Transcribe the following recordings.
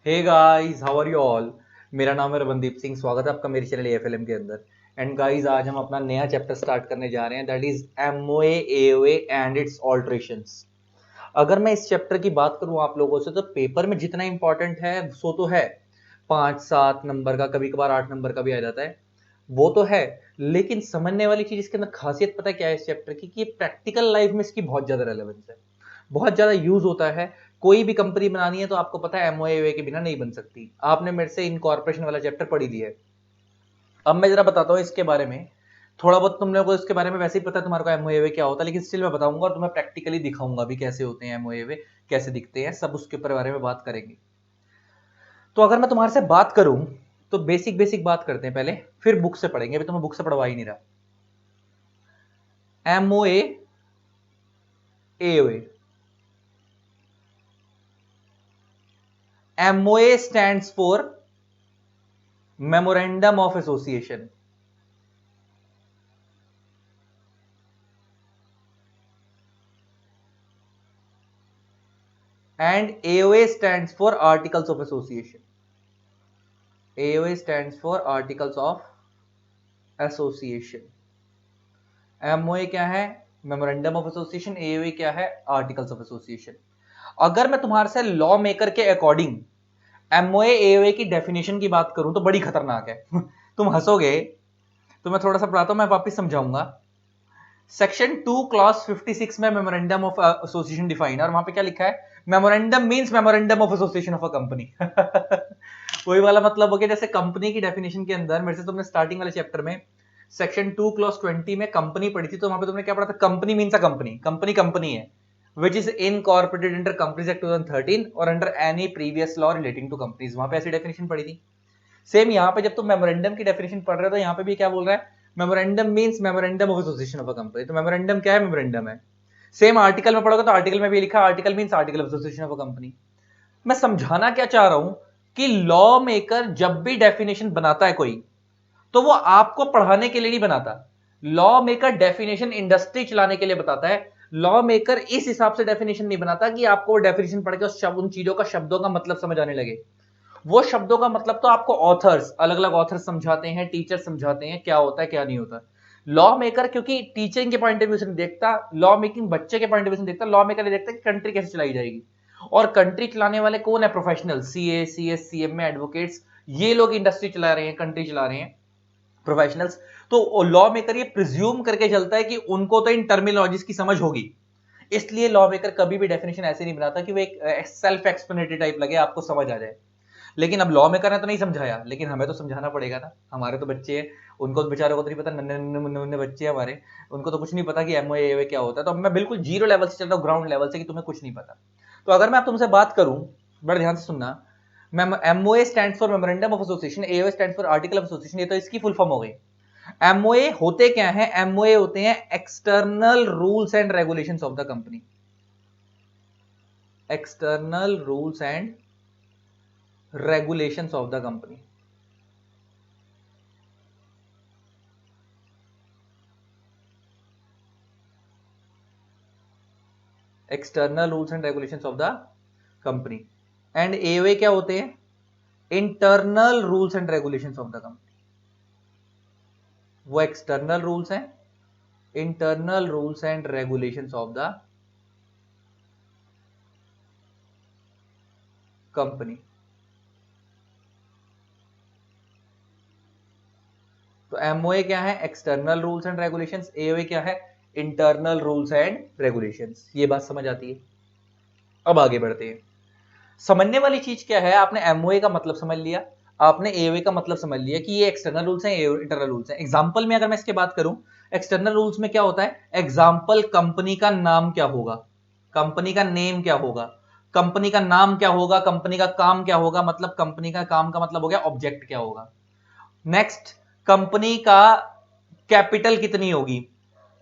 Hey guys, how are you all. मेरा नाम है रवनदीप सिंह। स्वागत है आपका मेरे चैनल एएफएलएम के अंदर। एंड गाइस, आज हम अपना नया चैप्टर स्टार्ट करने जा रहे हैं, that is MOA AOA and its alterations. अगर मैं इस चैप्टर की बात करूं आप लोगों से, तो पेपर में जितना इंपॉर्टेंट है सो तो है, 5-7 नंबर का, कभी कभार 8 नंबर का भी आ जाता है, वो तो है। लेकिन समझने वाली चीज इसके अंदर खासियत पता है क्या है इस चैप्टर की, कि प्रैक्टिकल लाइफ में इसकी बहुत ज्यादा रेलेवेंस है, बहुत ज्यादा यूज होता है। कोई भी कंपनी बनानी है तो आपको पता है एमओए के बिना नहीं बन सकती। आपने मेरे से इनकॉर्पोरेशन वाला चैप्टर पढ़ी लिया है। अब मैं जरा बताता हूँ इसके बारे में। थोड़ा बहुत तुम लोगों को इसके बारे में वैसे ही पता है तुम्हारे को एमओए क्या होता है, लेकिन स्टिल मैं बताऊंगा और तुम्हें प्रैक्टिकली दिखाऊंगा भी कैसे होते हैं एमओए, कैसे दिखते हैं, सब उसके ऊपर बारे में बात करेंगे। तो अगर मैं तुम्हारे से बात करूं तो बेसिक बेसिक बात करते हैं पहले, फिर बुक से पढ़ेंगे। अभी तुम्हें बुक से पढ़वा ही नहीं रहा। MOA AOA, MOA stands for memorandum of association, and AOA stands for Articles of Association. AOA stands for Articles of Association. MOA क्या है? Memorandum of association. AOA क्या है? Articles of association. अगर मैं तुम्हारे से लॉ मेकर के according MOA AOA की डेफिनेशन की बात करूं तो बड़ी खतरनाक है तुम हंसोगे, तो मैं थोड़ा सा पढ़ाता हूं, मैं वापिस समझाऊंगा। सेक्शन 2 क्लॉज 56 में मेमोरेंडम ऑफ एसोसिएशन डिफाइन है, और वहां पे क्या लिखा है? Memorandum means memorandum of association of a company वही वाला मतलब हो गया जैसे कंपनी की डेफिनेशन के अंदर मेरे से तुमने स्टार्टिंग वाले चैप्टर में सेक्शन 2 क्लॉज 20 में कंपनी पढ़ी थी, तो वहां पे तुमने क्या पढ़ा था? Company means a company, company company है which is incorporated under companies act 2013 or under any previous law relating to companies. वहां पे ऐसी डेफिनेशन पढ़ी थी। सेम यहाँ पे जब तुम मेमोरेंडम की डेफिनेशन पढ़ रहे हो तो यहाँ पे भी क्या बोल रहा है? Memorandum means memorandum of association of a company. तो मेमोरेंडम क्या है? मेमोरेंडम है। सेम आर्टिकल में पढ़ोगे तो आर्टिकल में भी लिखा article means article of association of a company. मैं समझाना क्या चाह रहा हूं कि लॉ मेकर जब भी डेफिनेशन बनाता है कोई, तो वो आपको पढ़ाने के लिए नहीं बनाता। लॉ मेकर डेफिनेशन इंडस्ट्री चलाने के लिए बताता है। लॉ मेकर इस हिसाब से डेफिनेशन नहीं बनाता कि आपको डेफिनेशन पढ़ के उन चीजों का, शब्दों का मतलब समझ आने लगे। वो शब्दों का मतलब तो आपको ऑथर्स, अलग अलग ऑथर्स समझाते हैं, टीचर समझाते हैं क्या होता है क्या नहीं होता। लॉ मेकर क्योंकि टीचिंग के पॉइंट ऑफ व्यू से नहीं देखता, लॉ मेकिंग बच्चे के पॉइंट ऑफ व्यू से देखता, लॉ मेकर ये देखता है कि कंट्री कैसे चलाई जाएगी। और कंट्री चलाने वाले कौन है? Professional, CA, CS, CMA, advocates, ये लोग इंडस्ट्री चला रहे हैं, कंट्री चला रहे हैं, प्रोफेशनल्स। तो लॉ मेकर ये प्रिज्यूम करके चलता है कि उनको तो इन टर्मिनोलॉजीज की समझ होगी। इसलिए लॉ मेकर कभी भी डेफिनेशन ऐसे नहीं बनाता कि वो एक सेल्फ एक्सप्लेनेटरी टाइप लगे, आपको समझ आ जाए। लेकिन अब लॉ मेकर ने तो नहीं समझाया, लेकिन हमें तो समझाना पड़ेगा ना। हमारे तो बच्चे हैं, उनको तो बेचारों को तो नहीं पता, नन्हे नन्हे मुन्ने मुन्ने बच्चे हैं हमारे, उनको तो कुछ नहीं पता कि एमओए क्या होता है। तो अब मैं बिल्कुल जीरो लेवल से चल रहा हूँ, ग्राउंड लेवल से, कि तुम्हें कुछ नहीं पता। तो अगर मैं अब तुमसे बात करूं, बड़े ध्यान से सुनना। MOA stand for memorandum of association, AOA stand for article of association. ये तो इसकी फुल फॉर्म हो गई। एमओए होते क्या है? एमओए होते हैं external rules and regulations of the company. External rules and regulations of the company. External rules and regulations of the company. And AOA क्या होते हैं? Internal rules and regulations of the company. वो external rules हैं, internal rules and regulations of the company. तो MOA क्या है? External rules and regulations. AOA क्या है? Internal rules and regulations. ये बात समझ आती है? अब आगे बढ़ते हैं। समझने वाली चीज क्या है? आपने एमओए का मतलब समझ लिया, आपने एओए का मतलब समझ लिया कि ये एक्सटर्नल रूल्स हैं, इंटरनल रूल्स हैं। एग्जांपल में अगर मैं इसके बात करूं, एक्सटर्नल रूल्स में क्या होता है? एग्जांपल, कंपनी का नाम क्या होगा, कंपनी का नेम क्या होगा, कंपनी का नाम क्या होगा, कंपनी का काम क्या होगा, मतलब कंपनी का काम का मतलब हो गया ऑब्जेक्ट क्या होगा। नेक्स्ट, कंपनी का कैपिटल कितनी होगी,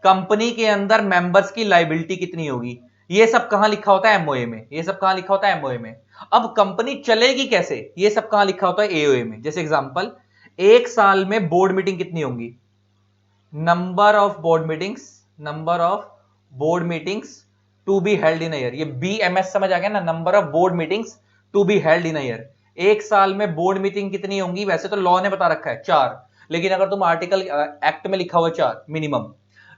कंपनी के अंदर मेंबर्स की लाइबिलिटी कितनी होगी। ये सब कहां लिखा होता है? एमओए में। ये सब कहां लिखा होता है? एमओए में। अब कंपनी चलेगी कैसे, ये सब कहां लिखा होता है? एओए में। जैसे एग्जांपल, एक साल में बोर्ड मीटिंग कितनी होंगी, number of board meetings, number of board meetings to be held in year. ये बीएमएस समझ आ गया ना, number of board meetings to be held in year. एक साल में बोर्ड मीटिंग कितनी होंगी? वैसे तो लॉ ने बता रखा है 4, लेकिन अगर तुम आर्टिकल एक्ट में लिखा हुआ 4 मिनिमम,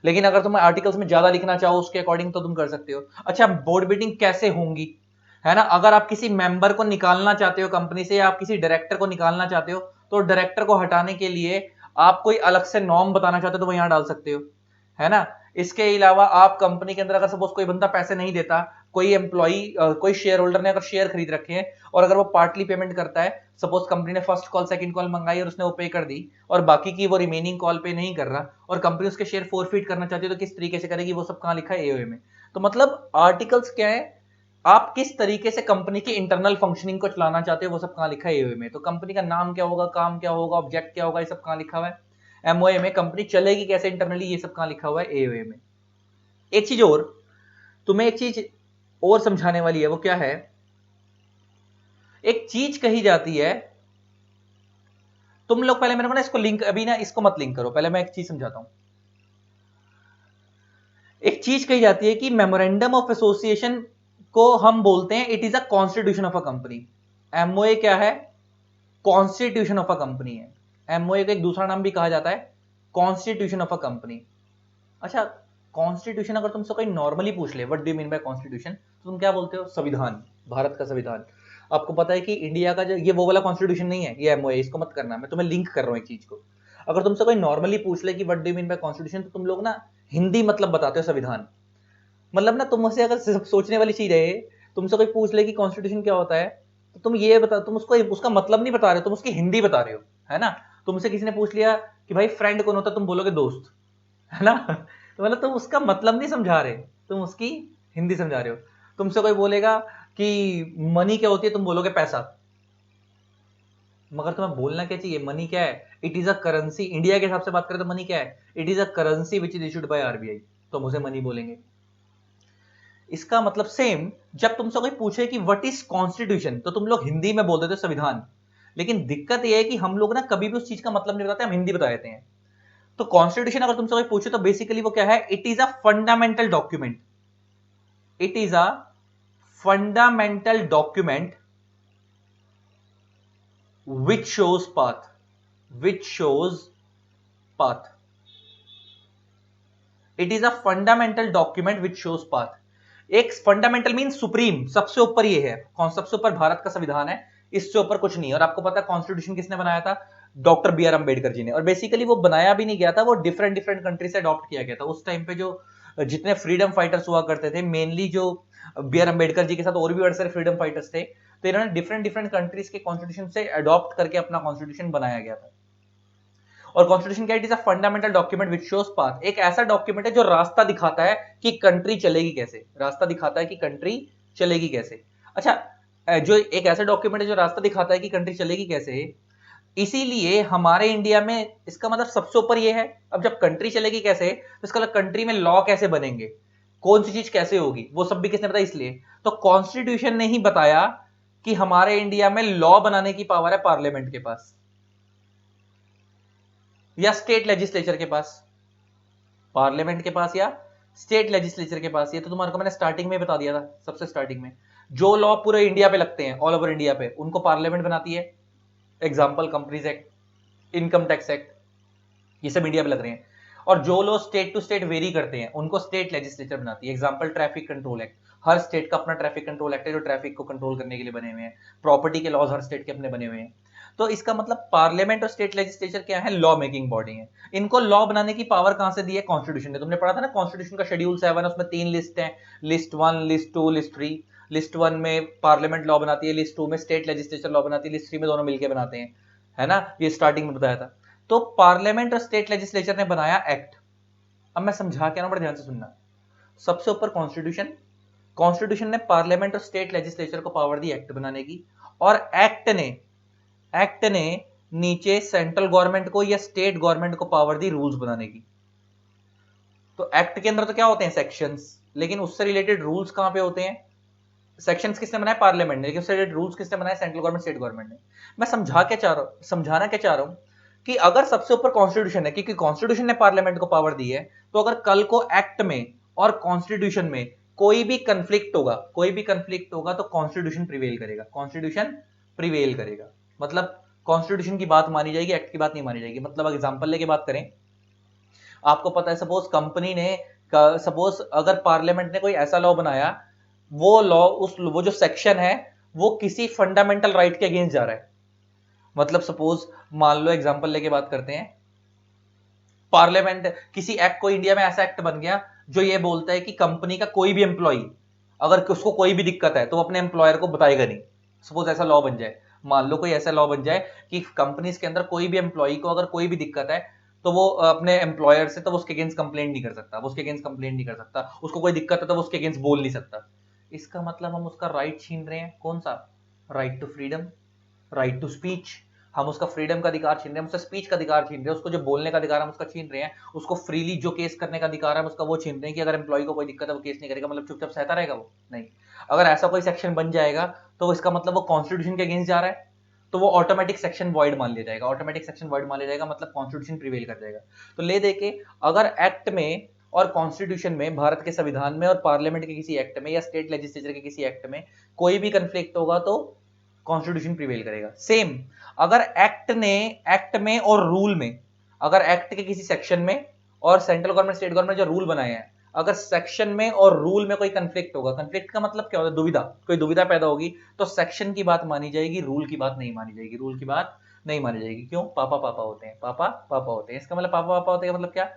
लेकिन अगर तुम आर्टिकल्स में ज्यादा लिखना चाहो उसके अकॉर्डिंग तो तुम कर सकते हो। अच्छा, बोर्ड मीटिंग कैसे होंगी, है ना? अगर आप किसी मेंबर को निकालना चाहते हो कंपनी से, या आप किसी डायरेक्टर को निकालना चाहते हो, तो डायरेक्टर को हटाने के लिए आप कोई अलग से नॉर्म बताना चाहते हो तो वो यहां डाल सकते हो, है ना? इसके अलावा आप कंपनी के अंदर अगर सपोज कोई बंदा पैसे नहीं देता, कोई एम्प्लॉई, कोई शेयर होल्डर ने अगर शेयर खरीद रखे हैं और अगर वो पार्टली पेमेंट करता है, सपोज कंपनी ने फर्स्ट कॉल सेकंड कॉल मंगाई और उसने वो पे कर दी और बाकी की वो रिमेनिंग कॉल पे नहीं कर रहा और कंपनी उसके शेयर फोरफिट करना चाहती है, तो किस तरीके से करेगी? वो सब कहां लिखा है? एओए में। तो मतलब आर्टिकल्स क्या है, आप किस तरीके से कंपनी की इंटरनल फंक्शनिंग को चलाना चाहते हो वो सब कहां लिखा है? एओए में। तो कंपनी का नाम क्या होगा, काम क्या होगा, ऑब्जेक्ट क्या होगा, ये सब कहां लिखा हुआ है? एमओए में। कंपनी चलेगी कैसे इंटरनली, ये सब कहां लिखा हुआ है? एओए में। एक चीज और, तुम्हें एक चीज और समझाने वाली है, वो क्या है? एक चीज कही जाती है, तुम लोग पहले मेरे को ना इसको लिंक, अभी ना इसको मत लिंक करो, पहले मैं एक चीज समझाता हूं। एक चीज कही जाती है कि मेमोरेंडम ऑफ एसोसिएशन को हम बोलते हैं it is a constitution of a company. MOA क्या है? कॉन्स्टिट्यूशन ऑफ अ कंपनी है। एमओए का एक दूसरा नाम भी कहा जाता है कॉन्स्टिट्यूशन ऑफ अ कंपनी। अच्छा, कॉन्स्टिट्यूशन अगर तुमसे कोई नॉर्मली पूछ ले what do you mean by constitution, तो तुम क्या बोलते हो? संविधान, भारत का संविधान। आपको पता है कि इंडिया का जो ये वो वाला कॉन्स्टिट्यूशन नहीं है, ये एमओए, इसको मत करना, मैं तुम्हें लिंक कर रहा हूं एक चीज को। अगर तुमसे कोई नॉर्मली पूछ ले कि what do you mean by constitution, तो तुम लोग ना हिंदी मतलब बताते हो संविधान। मतलब ना तुमसे अगर सोचने वाली चीज है, तुमसे कोई पूछ ले कि कॉन्स्टिट्यूशन क्या होता है, तो तुम ये बता, तुम उसको उसका मतलब नहीं बता रहे हो, तुम उसकी हिंदी बता रहे हो, है ना? तुमसे किसी ने पूछ लिया कि भाई फ्रेंड कौन होता है, तुम बोलोगे दोस्त, है ना? तो मतलब तुम उसका मतलब नहीं समझा रहे, तुम उसकी हिंदी समझा रहे हो। तुमसे कोई बोलेगा कि मनी क्या होती है, तुम बोलोगे पैसा। मगर तुम्हें बोलना क्या चाहिए? मनी क्या है? It is a currency. India के हिसाब से बात करें तो मनी क्या है? It is a currency which is issued by RBI, तो हम उसे मनी बोलेंगे। इसका मतलब सेम, जब तुमसे कोई पूछे कि व्हाट इज कॉन्स्टिट्यूशन, तो तुम लोग हिंदी में बोल देते हो संविधान। लेकिन दिक्कत यह है कि हम लोग ना कभी भी उस चीज का मतलब नहीं बताते, हम हिंदी बता देते हैं। तो कॉन्स्टिट्यूशन अगर तुमसे कोई पूछे तो बेसिकली वो क्या है? It is a fundamental document. It is a fundamental document which shows path, which shows path. It is a fundamental document which shows path. एक फंडामेंटल मीन सुप्रीम, सबसे ऊपर ये है, कौन सबसे ऊपर? भारत का संविधान है, इससे ऊपर कुछ नहीं। और आपको पता है कॉन्स्टिट्यूशन किसने बनाया था? Doctor B are Ambedkar ji ने। और बेसिकली वो बनाया भी नहीं गया था, वो डिफरेंट डिफरेंट कंट्री से अडॉप्ट किया गया था। उस टाइम पे जो जितने फ्रीडम फाइटर्स हुआ करते थे, मेनली जो बी आर अम्बेडकर जी के साथ और भी बड़े सारे फ्रीडम फाइटर्स थे, तो इन्होंने डिफरेंट डिफरेंट कंट्रीज के कॉन्स्टिट्यूशन से अडॉप्ट करके अपना कॉन्स्टिट्यूशन बनाया गया था। और कॉन्स्टिट्यूशन क्या है? It is a fundamental document which shows path. एक ऐसा डॉक्यूमेंट है जो रास्ता दिखाता है कि कंट्री चलेगी कैसे, रास्ता दिखाता है कि कंट्री चलेगी कैसे। अच्छा, जो एक ऐसा डॉक्यूमेंट है जो रास्ता दिखाता है कि कंट्री चलेगी कैसे, इसीलिए हमारे इंडिया में इसका मतलब सबसे ऊपर ये है। अब जब कंट्री चलेगी कैसे, तो इसका मतलब कंट्री में लॉ कैसे बनेंगे, कौन सी चीज कैसे होगी, वो सब भी किसने बताया? इसलिए तो कॉन्स्टिट्यूशन ने ही बताया कि हमारे इंडिया में लॉ बनाने की पावर है पार्लियामेंट के पास या स्टेट लेजिस्लेचर के पास। पार्लियामेंट के पास या स्टेट लेजिस्लेचर के पास। ये तो तुम्हारे को मैंने स्टार्टिंग में बता दिया था, सबसे स्टार्टिंग में। जो लॉ पूरे इंडिया पे लगते हैं, ऑल ओवर इंडिया पे, उनको पार्लियामेंट बनाती है। Example companies act, income tax act, ये सब इंडिया पे लग रहे हैं। और जो law state to state vary करते हैं, उनको स्टेट लेजिस्लेचर बनाती है। एग्जाम्पल ट्रैफिक कंट्रोल एक्ट, हर स्टेट का अपना ट्रैफिक कंट्रोल एक्ट है जो ट्रैफिक को कंट्रोल करने के लिए बने हुए हैं। प्रॉपर्टी के लॉज हर स्टेट के अपने बने हुए हैं। तो इसका मतलब पार्लियामेंट और स्टेट लेजिस्लेचर क्या है? लॉ मेकिंग बॉडी है। इनको लॉ बनाने की पावर कहां से दी है? कॉन्स्टिट्यूशन ने। तुमने पढ़ा था ना कॉन्स्टिट्यूशन का शेड्यूल 7, उसमें 3 लिस्ट है, लिस्ट 1, लिस्ट 2, लिस्ट 3। लिस्ट 1 में पार्लियामेंट लॉ बनाती है, लिस्ट 2 में स्टेट लेजिस्लेचर लॉ बनाती है, लिस्ट 3 में दोनों मिलकर बनाते हैं, है ना? ये स्टार्टिंग में बताया था। तो पार्लियामेंट और स्टेट लेजिस्लेचर ने बनाया एक्ट। अब मैं समझा के ना, बड़े ध्यान से सुनना। सबसे ऊपर कॉन्स्टिट्यूशन, कॉन्स्टिट्यूशन ने पार्लियामेंट और स्टेट लेजिस्लेचर को पावर दी एक्ट बनाने की। और एक्ट ने नीचे सेंट्रल गवर्नमेंट को या स्टेट गवर्नमेंट को पावर दी रूल्स बनाने की। तो एक्ट के अंदर तो क्या होते हैं? सेक्शंस। लेकिन उससे रिलेटेड रूल्स कहां पे होते हैं? सेक्शंस किसने बनाए? पार्लियामेंट ने। लेकिन उससे रिलेटेड रूल्स किसने बनाए? सेंट्रल गवर्नमेंट, स्टेट गवर्नमेंट ने। मैं समझाना क्या चाह रहा हूं कि अगर सबसे ऊपर कॉन्स्टिट्यूशन है, क्योंकि कॉन्स्टिट्यूशन ने पार्लियामेंट को पावर दी है, तो अगर कल को एक्ट में और कॉन्स्टिट्यूशन में कोई भी कंफ्लिक्ट होगा, तो कॉन्स्टिट्यूशन प्रिवेल करेगा। कॉन्स्टिट्यूशन प्रिवेल करेगा। मतलब कॉन्स्टिट्यूशन की बात मानी जाएगी, एक्ट की बात नहीं मानी जाएगी। मतलब एग्जांपल लेके बात करें, आपको पता है सपोज कंपनी ने, सपोज अगर पार्लियामेंट ने कोई ऐसा लॉ बनाया, वो लॉ वो जो सेक्शन है वो किसी फंडामेंटल राइट के अगेंस्ट जा रहा है। मतलब सपोज मान लो एग्जांपल लेके बात करते हैं, पार्लियामेंट किसी एक्ट, कोई इंडिया में ऐसा एक्ट बन गया जो ये बोलता है कि कंपनी का कोई भी एम्प्लॉय अगर उसको कोई भी दिक्कत है तो वो अपने एम्प्लॉयर को बताएगा नहीं। सपोज ऐसा लॉ बन जाए, मान लो कोई ऐसा लॉ बन जाए कि कंपनीज के अंदर कोई भी एम्प्लॉय को अगर कोई भी दिक्कत है तो वो अपने एम्प्लॉयर से तो वो उसके अगेंस्ट कंप्लेंट नहीं कर सकता, वो उसके अगेंस्ट कंप्लेंट नहीं कर सकता, उसको कोई दिक्कत है तो वो उसके अगेंस्ट बोल नहीं सकता। इसका मतलब हम उसका राइट छीन रहे हैं। कौन सा? Right to freedom, right to speech. हम उसका फ्रीडम का अधिकार छीन रहे हैं, उसका स्पीच का अधिकार छीन रहे हैं, उसको जो बोलने का अधिकार हम उसका छीन रहे हैं, उसको फ्रीली जो केस करने का अधिकार है हम उसका वो छीन रहे हैं कि अगर एम्प्लॉय को कोई दिक्कत है वो केस नहीं करेगा, मतलब चुपचाप सहता रहेगा वो? नहीं। अगर ऐसा कोई सेक्शन बन जाएगा तो इसका मतलब वो कॉन्स्टिट्यूशन के अगेंस्ट जा रहा है, तो वो ऑटोमेटिक सेक्शन वॉइड मान लिया जाएगा। ऑटोमेटिक सेक्शन वॉइड मान लिया जाएगा, मतलब कॉन्स्टिट्यूशन प्रिवेल कर जाएगा। तो ले देके अगर एक्ट में और कॉन्स्टिट्यूशन में, भारत के संविधान में और पार्लियामेंट के किसी एक्ट में या स्टेट लेजिस्लेचर के किसी एक्ट में कोई भी कंफ्लिक्ट होगा तो कॉन्स्टिट्यूशन प्रिवेल करेगा। सेम अगर एक्ट में और रूल में, अगर एक्ट के किसी सेक्शन में और सेंट्रल गवर्नमेंट स्टेट गवर्नमेंट जो रूल बनाए हैं, अगर सेक्शन में और रूल में कोई कंफ्लिक्ट होगा, कंफ्लिक्ट का मतलब क्या होता है? दुविधा, कोई दुविधा पैदा होगी तो सेक्शन की बात मानी जाएगी, रूल की बात नहीं मानी जाएगी। रूल की बात नहीं मानी जाएगी। क्यों? पापा पापा होते हैं, पापा पापा होते हैं। इसका मतलब पापा पापा होते हैं मतलब क्या?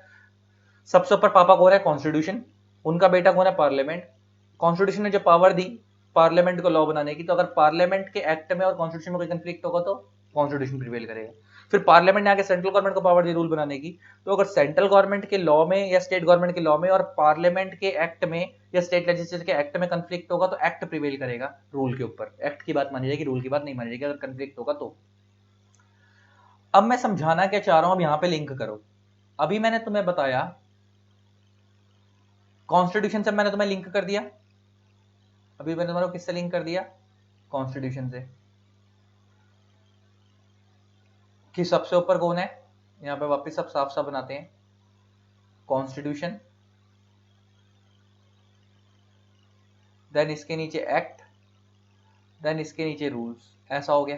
सबसे ऊपर पापा कौन है? कॉन्स्टिट्यूशन। उनका बेटा कौन है? पार्लियामेंट। कॉन्स्टिट्यूशन ने जो पावर दी पार्लियामेंट को लॉ बनाने की, तो अगर पार्लियामेंट के एक्ट में और कॉन्स्टिट्यूशन में कोई कंफ्लिक्ट होगा तो कॉन्स्टिट्यूशन प्रिवेल करेगा। फिर पार्लियामेंट ने आके सेंट्रल गवर्नमेंट को पावर दी रूल बनाने की, तो अगर सेंट्रल गवर्नमेंट के लॉ में या स्टेट गवर्नमेंट के लॉ में और पार्लियामेंट के एक्ट में या स्टेट लेजिस्लेचर के एक्ट में कंफ्लिक्ट होगा तो एक्ट प्रिवेल करेगा रूल के ऊपर। एक्ट की बात मानी जाएगी, रूल की बात नहीं मानी जाएगी अगर कंफ्लिक्ट होगा तो। अब मैं समझाना क्या चाह रहा हूं, अब यहां पे लिंक करो। अभी मैंने तुम्हें बताया कॉन्स्टिट्यूशन से, मैंने तुम्हें लिंक कर दिया। अभी मैंने तुम्हारा किससे लिंक कर दिया? कॉन्स्टिट्यूशन से। कि सबसे ऊपर कौन है? यहां पे वापस सब साफ साफ बनाते हैं। कॉन्स्टिट्यूशन, देन इसके नीचे एक्ट, देन इसके नीचे रूल्स। ऐसा हो गया।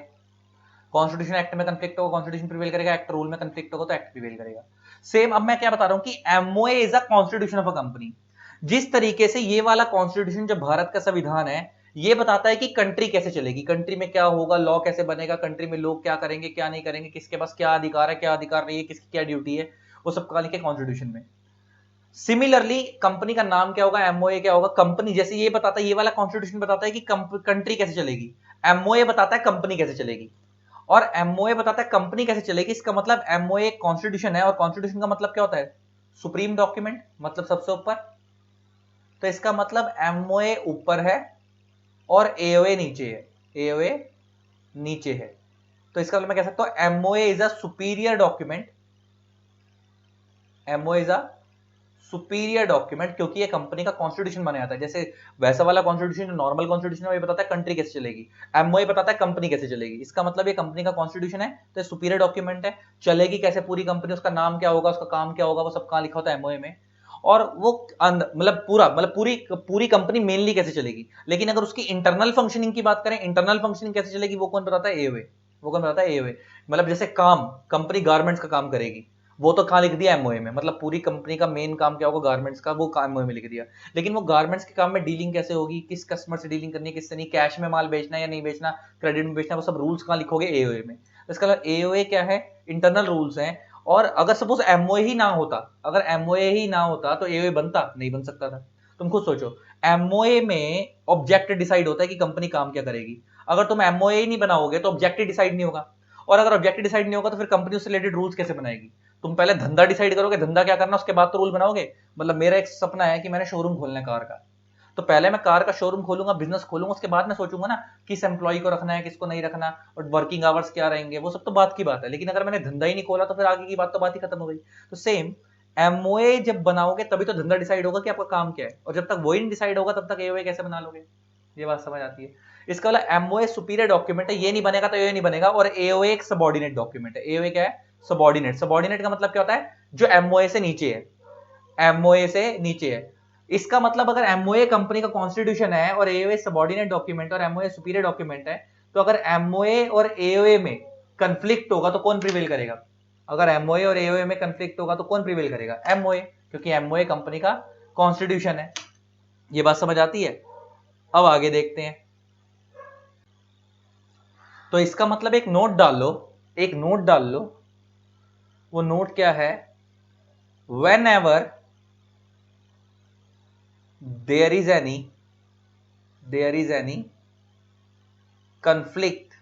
कॉन्स्टिट्यूशन एक्ट में कंफ्लिक्ट होगा, कॉन्स्टिट्यूशन प्रिवेल करेगा। एक्ट रूल में कंफ्लिक्ट होगा तो एक्ट प्रिवेल करेगा। सेम अब मैं क्या बता रहा हूं कि MOA is a constitution of a company. जिस तरीके से ये वाला कॉन्स्टिट्यूशन जो भारत का संविधान है ये बताता है कि कंट्री कैसे चलेगी, कंट्री में क्या होगा, लॉ कैसे बनेगा, कंट्री में लोग क्या करेंगे क्या नहीं करेंगे, किसके पास क्या अधिकार है क्या अधिकार नहीं है, किसकी क्या ड्यूटी है, वो सब का लिखे कॉन्स्टिट्यूशन में। सिमिलरली कंपनी का नाम क्या होगा, एमओए क्या होगा। कंपनी जैसे ये बताता है, ये वाला कॉन्स्टिट्यूशन बताता है कि कंट्री कैसे चलेगी, एमओए बताता है कंपनी कैसे चलेगी। और एमओए बताता है कंपनी कैसे चलेगी, इसका मतलब एमओए कॉन्स्टिट्यूशन है और कॉन्स्टिट्यूशन का मतलब क्या होता है? सुप्रीम डॉक्यूमेंट, मतलब सबसे ऊपर। तो इसका मतलब एमओए ऊपर है और एओए नीचे है, एओए नीचे है। तो इसका मतलब मैं कह सकता हूं MOA is a superior document, MOA is a superior document, क्योंकि ये कंपनी का कॉन्स्टिट्यूशन बनाया था। जैसे वैसा वाला कॉन्स्टिट्यूशन जो नॉर्मल कॉन्स्टिट्यूशन है, ये बताता है कंट्री कैसे चलेगी, एमओए बताता है कंपनी कैसे चलेगी। इसका मतलब ये कंपनी का कॉन्स्टिट्यूशन है तो ये सुपीरियर डॉक्यूमेंट है। चलेगी कैसे पूरी कंपनी, उसका नाम क्या होगा, उसका काम क्या होगा, वो सब कहां लिखा होता है? एमओए में। और वो मतलब पूरा, मतलब पूरी पूरी कंपनी मेनली कैसे चलेगी। लेकिन अगर उसकी इंटरनल फंक्शनिंग की बात करें, इंटरनल फंक्शनिंग कैसे चलेगी, वो कौन बताता है? एओए। वो कौन बताता है? एओए। मतलब जैसे काम, कंपनी गारमेंट्स का काम करेगी, वो तो कहां लिख दिया? एमओए में। मतलब पूरी कंपनी का मेन काम क्या होगा गारमेंट्स का, वो काम एमओए में लिख दिया। लेकिन वो गारमेंट्स के काम में डीलिंग कैसे होगी, किस कस्टमर से डीलिंग करनी है किससे नहीं, कैश में माल बेचना है या नहीं बेचना, क्रेडिट में बेचना, वो सब रूल्स कहां लिखोगे? एओए में। तो इसका मतलब एओए क्या है? इंटरनल रूल्स हैं। और अगर सपोज एमओए ही ना होता, अगर एमओए ही ना होता तो एओए बनता नहीं, बन सकता था। तुम खुद सोचो, एमओए में ऑब्जेक्ट डिसाइड होता है कि कंपनी काम क्या करेगी। अगर तुम एमओए ही नहीं बनाओगे तो ऑब्जेक्ट डिसाइड नहीं होगा, और अगर ऑब्जेक्ट डिसाइड नहीं होगा तो फिर कंपनी उससे रिलेटेड रूल्स कैसे बनाएगी? तुम पहले धंधा डिसाइड करोगे, धंधा क्या करना, उसके बाद तो रूल बनाओगे। मतलब मेरा एक सपना है कि मैंने शोरूम खोलना है कार का, तो पहले मैं कार का शोरूम खोलूंगा, बिजनेस खोलूंगा, उसके बाद मैं सोचूंगा ना किस एम्प्लॉय को रखना है किसको नहीं रखना, और वर्किंग आवर्स क्या रहेंगे, वो सब तो बात की बात है। लेकिन अगर मैंने धंधा ही नहीं खोला तो फिर आगे की बात तो बात ही खत्म हो गई। तो सेम एमओए जब बनाओगे तभी तो धंधा डिसाइड होगा कि आपका काम क्या है, और जब तक वही नहीं डिसाइड होगा तब तक एओए कैसे बना लोगे? ये बात समझ आती है? इसका वाला एमओए सुपीरियर डॉक्यूमेंट है, ये नहीं बनेगा तो एओए नहीं बनेगा। और एओए एक सबऑर्डिनेट डॉक्यूमेंट है। एओए क्या है? सबऑर्डिनेट। सबऑर्डिनेट का मतलब क्या होता है? जो एमओए से नीचे है, एमओए से नीचे है। इसका मतलब अगर एमओए कंपनी का कॉन्स्टिट्यूशन है और एओए सबऑर्डिनेट डॉक्यूमेंट और एमओए सुपीरियर डॉक्यूमेंट है, तो अगर एमओए और एओए में कंफ्लिक्ट होगा तो कौन प्रिवेल करेगा? अगर एमओए और एओए में कंफ्लिक्ट होगा तो कौन प्रिवेल करेगा? एमओए, क्योंकि एमओए कंपनी का कॉन्स्टिट्यूशन है। ये बात समझ आती है? अब आगे देखते हैं। तो इसका मतलब एक नोट डाल लो, एक नोट डाल लो। वो नोट क्या है? whenever there is any conflict,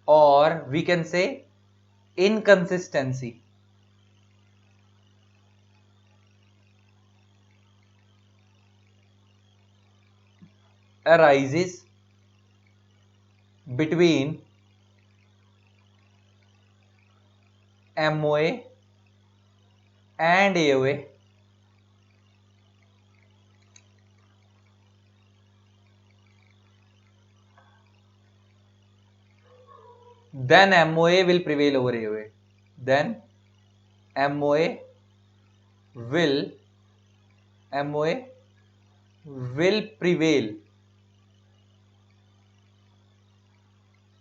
or we can say inconsistency, arises between MOA and AOA, then MOA will prevail over AOA. Then MOA will prevail.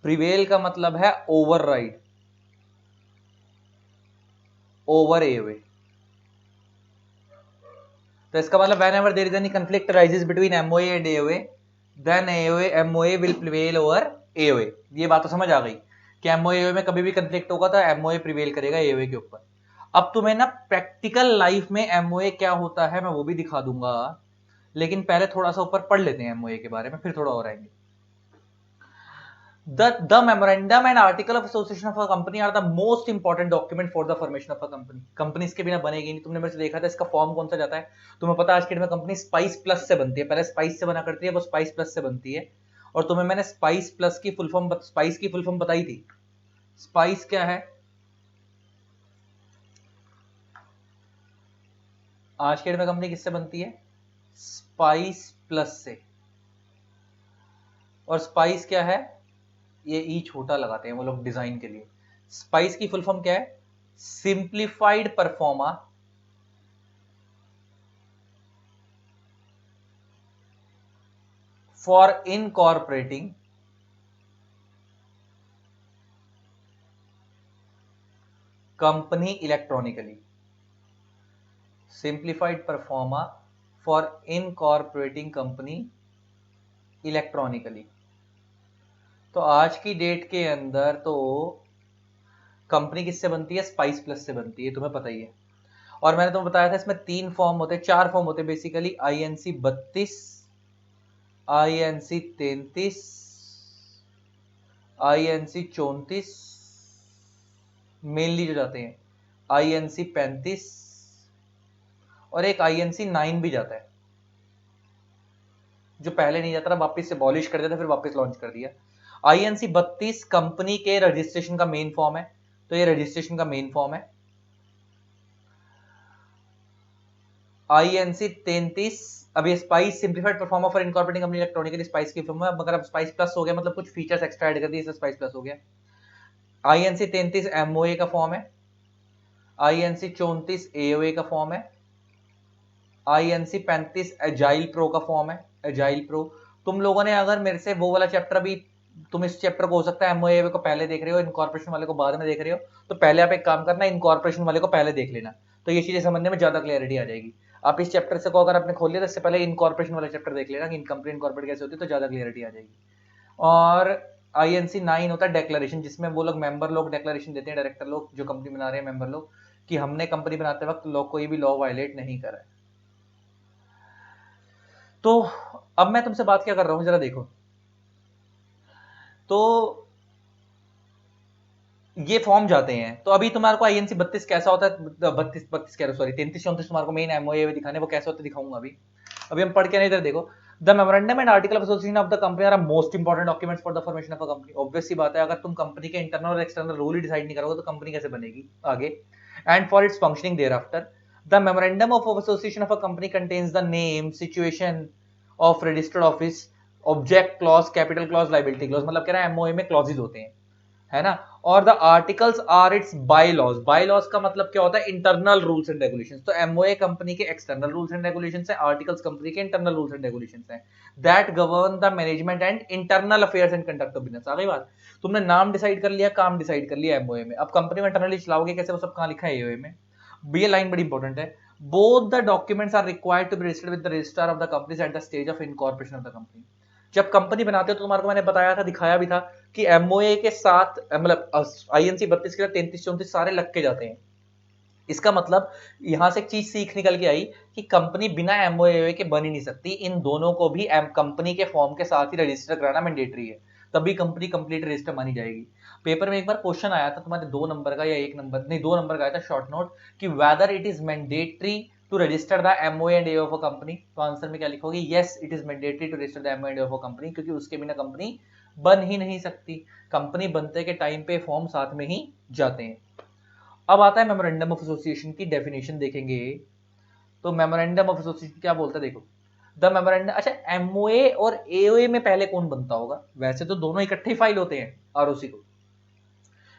Prevail का मतलब है ओवरराइड ओवर एओए। तो इसका मतलब whenever there is any conflict arises between MOA and AOA, then MOA will prevail over AOA। ये बात तो समझ आ गई कि MOA AOA में कभी भी conflict होगा तो MOA प्रिवेल करेगा AOA के ऊपर। अब तुम्हें ना प्रैक्टिकल लाइफ में MOA क्या होता है मैं वो भी दिखा दूंगा, लेकिन पहले थोड़ा सा ऊपर पढ़ लेते हैं MOA के बारे में, फिर थोड़ा और आएंगे। The memorandum and article of association of a company are the most important document for the formation of a company। Company इसके बिना बनेगी नहीं। तुमने मेरे से देखा था इसका फॉर्म कौन सा जाता है? तुम्हें पता है आज के डेट में कंपनी स्पाइस प्लस से बनती है। पहले स्पाइस से बना करती है, वो स्पाइस प्लस से बनती है। और तुम्हें मैंने स्पाइस प्लस की फुल फॉर्म, स्पाइस की फुल फॉर्म बताई थी। स्पाइस क्या है? आज के डेट में कंपनी किससे बनती है? स्पाइस प्लस से। और स्पाइस क्या है? ये ई छोटा लगाते हैं वो लोग डिजाइन के लिए। स्पाइस की फुल फॉर्म क्या है? Simplified pro forma for incorporating company electronically. Simplified pro forma for incorporating company electronically. तो आज की डेट के अंदर तो कंपनी किससे बनती है? स्पाइस प्लस से बनती है, तुम्हें पता ही है। और मैंने तुम्हें बताया था इसमें 3 फॉर्म होते हैं, 4 फॉर्म होते हैं basically. INC 32, INC 33, INC 34 mainly जो जाते हैं, INC 35 और एक INC 9 भी जाता है, जो पहले नहीं जाता था, वापस से अबॉलिश कर दिया था, फिर वापस लॉन्च कर दिया। INC 32 कंपनी के रजिस्ट्रेशन का मेन फॉर्म है, तो ये रजिस्ट्रेशन का मेन फॉर्म है। INC 33 अब ये spice simplified pro forma for incorporating company electronically spice की फॉर्म है, मगर अब स्पाइस प्लस हो गया, मतलब कुछ फीचर्स एक्स्ट्रा ऐड कर दिए, इससे स्पाइस प्लस हो गया। INC 33 MOA का फॉर्म है, INC 34 AOA का फॉर्म है, INC 35 एजाइल प्रो का फॉर्म है। एजाइल प्रो तुम लोगों ने अगर मेरे से वो वाला चैप्टर भी, तुम इस चैप्टर को हो सकता है MOA को पहले देख रहे हो, इनकॉर्पोरेशन वाले को बाद में देख रहे हो, तो पहले आप एक काम करना, इनकॉर्पोरेशन वाले को पहले देख लेना, तो ये चीजें समझने में ज्यादा क्लियरिटी आ जाएगी। आप इस चैप्टर से को अगर आपने खोल लिया तो इससे पहले इनकॉर्पोरेशन वाला चैप्टर देख लेना कि कंपनी इनकॉर्पोरेट कैसे होती है, तो ज्यादा क्लियरिटी आ जाएगी। और INC 9 होता है डेक्लेरेशन, जिसमें वो लोग मेंबर लोग डेक्लेरेशन देते हैं, डायरेक्टर लोग जो कंपनी बना रहे हैं, मेंबर लोग, कि हमने कंपनी बनाते वक्त लोग कोई भी लॉ वायलेट नहीं करा है। तो अब मैं तुमसे बात क्या कर रहा हूं, जरा देखो। तो ये फॉर्म जाते हैं, तो अभी तुम्हारे को INC 32 कैसा होता है, 32 कह रहा सॉरी 33 34 तुम्हारे को मेन MOA दिखाने, वो कैसे होते दिखाऊंगा अभी हम पढ़ के नहीं, इधर देखो। The memorandum and article of association of the company are most important documents for the formation of a company. Obvious सी बात है, अगर तुम कंपनी के इंटरनल और एक्सटर्नल रूल ही डिसाइड नहीं करोगे तो कंपनी कैसे बनेगी आगे। And for its functioning thereafter, the memorandum of association of a company contains the name, situation of registered office, object clause, capital clause, liability clause. मतलब कह रहा है MOA में क्लॉजेज होते हैं, है ना। और the articles are its bylaws. Bylaws का मतलब क्या होता है, इंटरनल रूल्स एंड रेगुलेशंस। तो एमओए कंपनी के एक्सटर्नल रूल्स एंड रेगुलेशंस है, आर्टिकल्स कंपनी के इंटरनल रूल्स एंड रेगुलेशंस है that govern the management and internal affairs and conduct of business. आ गई बात। तुमने नाम डिसाइड कर लिया, काम डिसाइड कर लिया एमओए में, अब कंपनी में इंटरनली चलाओगे कैसे, वो सब कहां लिखा है एओए में। ये लाइन बड़ी इंपॉर्टेंट है। Both the documents are required to be registered with the registrar of the company at the stage of incorporation of the company. जब कंपनी बनाते हो तो तुम्हारे को मैंने बताया था, दिखाया भी था कि एमओए के साथ मतलब आईएनसी 32 के 33 34 सारे लग के जाते हैं। इसका मतलब यहां से एक चीज सीख निकल के आई कि कंपनी बिना एमओए के बन ही नहीं सकती। इन दोनों को भी कंपनी के फॉर्म के साथ ही रजिस्टर कराना मैंडेटरी है, तभी कंपनी कंप्लीट रजिस्टर मानी जाएगी। पेपर में एक बार क्वेश्चन आया था तुम्हारे 2 नंबर का या 1 नंबर नहीं 2 नंबर का आया था शॉर्ट नोट कि whether it is mandatory to register the MOA and A of a company. तो आंसर में क्या लिखोगे, yes it is mandatory to register the MOA and A of a company, क्योंकि उसके बिना कंपनी बन ही नहीं सकती। कंपनी बनते के टाइम पे फॉर्म साथ में ही जाते हैं। अब आता है मेमोरेंडम ऑफ एसोसिएशन की डेफिनेशन देखेंगे। तो मेमोरेंडम ऑफ एसोसिएशन क्या बोलता है, देखो द मेमोरेंडम। अच्छा, एमओए और एओए में पहले कौन बनता होगा, वैसे तो दोनों इकट्ठे ही फाइल होते हैं आरओसी को,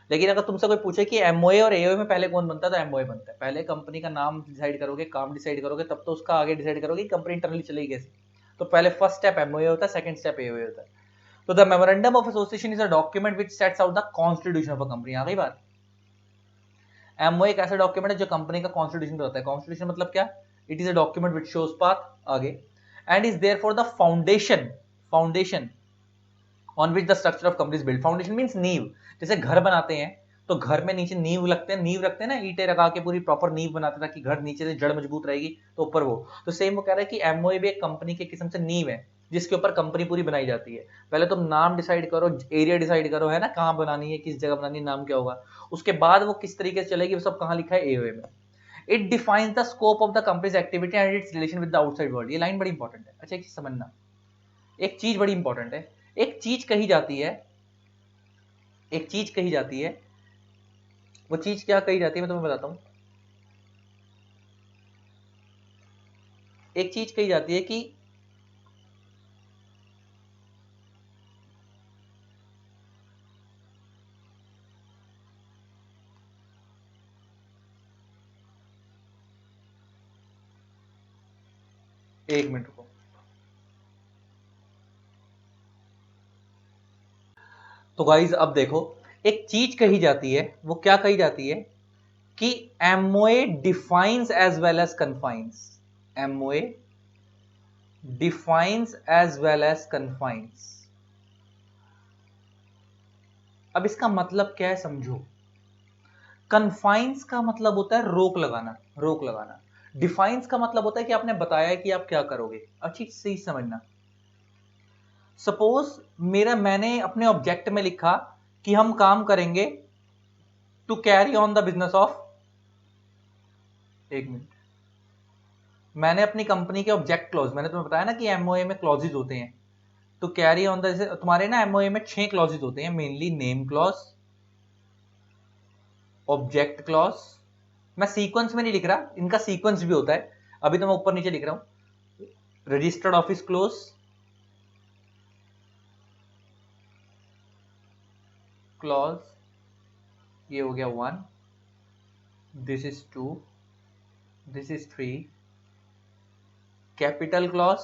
लेकिन अगर तुमसे कोई पूछे कि एमओए और एओए में पहले कौन बनता है, तो एमओए बनता है। पहले कंपनी का नाम डिसाइड करोगे, काम डिसाइड करोगे, तब तो उसका आगे डिसाइड करोगे कि कंपनी इंटरनली चलेगी कैसे। तो पहले फर्स्ट स्टेप एमओए होता है, सेकंड स्टेप एओए होता है। तो the memorandum of association is a document which sets out the constitution of a company. आ गई बात। एमओए एक ऐसा डॉक्यूमेंट है जो कंपनी का कॉन्स्टिट्यूशन होता है। कॉन्स्टिट्यूशन मतलब क्या, it is a document which shows path आगे and is there for the foundation on which the structure of company is build. Foundation means नींव। जैसे घर बनाते हैं तो घर में नीचे नींव लगते हैं, नींव रखते हैं ना, ईंटें लगा के पूरी प्रॉपर नींव बनाते हैं ताकि घर नीचे से जड़ मजबूत रहेगी तो ऊपर वो। तो सेम वो कह रहा है कि एमओए भी एक कंपनी के किस्म से नींव है जिसके ऊपर कंपनी पूरी बनाई जाती है। पहले तुम नाम डिसाइड करो, एरिया डिसाइड करो, है ना, कहाँ बनानी है, किस जगह बनानी है, नाम क्या होगा, उसके बाद वो किस तरीके से चलेगी वो सब कहाँ लिखा है, एओए में। It defines the scope of the companies activity and it's relation with the outside world. ये लाइन बड़ी इंपॉर्टेंट है। अच्छा, एक चीज समझना, एक चीज बड़ी इंपॉर्टेंट है। एक चीज कही जाती है, एक चीज कही जाती है, वो चीज क्या कही जाती है मैं तुम्हें बताता हूं। एक चीज कही जाती है कि एक मिनट रुको। तो गाइज अब देखो, एक चीज कही जाती है, वो क्या कही जाती है कि MOA defines as well as confines. MOA defines as well as confines. अब इसका मतलब क्या है समझो। कन्फाइंस का मतलब होता है रोक लगाना, रोक लगाना। डिफाइंस का मतलब होता है कि आपने बताया कि आप क्या करोगे। अच्छी चीज समझना। सपोज मैंने अपने ऑब्जेक्ट में लिखा कि हम काम करेंगे to carry on the business of, एक मिनट, मैंने अपनी कंपनी के ऑब्जेक्ट क्लॉज, मैंने तुम्हें बताया ना कि एमओए में क्लॉजेज होते हैं टू कैरी ऑन द, तुम्हारे ना एमओए में 6 क्लॉजेज होते हैं mainly, name clause, object clause. मैं सीक्वेंस में नहीं लिख रहा, इनका सीक्वेंस भी होता है, अभी तो मैं ऊपर नीचे लिख रहा हूं। रजिस्टर्ड ऑफिस क्लोज, क्लॉज, ये हो गया 1, this is 2, this is 3, capital clause,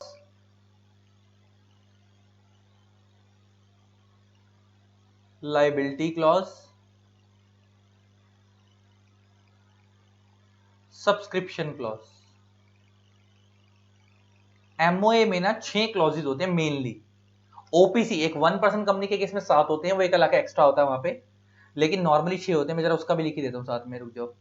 liability clause, subscription clause. MOA में ना 6 क्लॉजेज होते हैं मेनली। ओपीसी एक 1% कंपनी के केस में 7 होते हैं, वो एक अलग एक्स्ट्रा होता है वहां पे, लेकिन नॉर्मली 6 होते हैं। मैं जरा उसका भी लिख ही देता हूं साथ में, रुक जाओ।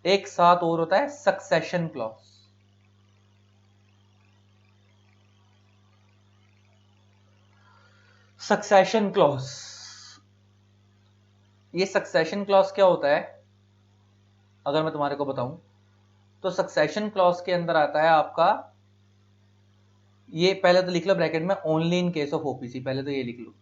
एक साथ और होता है सक्सेशन क्लॉज। सक्सेशन क्लॉज, ये सक्सेशन क्लॉज क्या होता है अगर मैं तुम्हारे को बताऊं, तो सक्सेशन क्लॉज के अंदर आता है आपका, ये पहले तो लिख लो ब्रैकेट में, only in case of OPC, पहले तो ये लिख लो।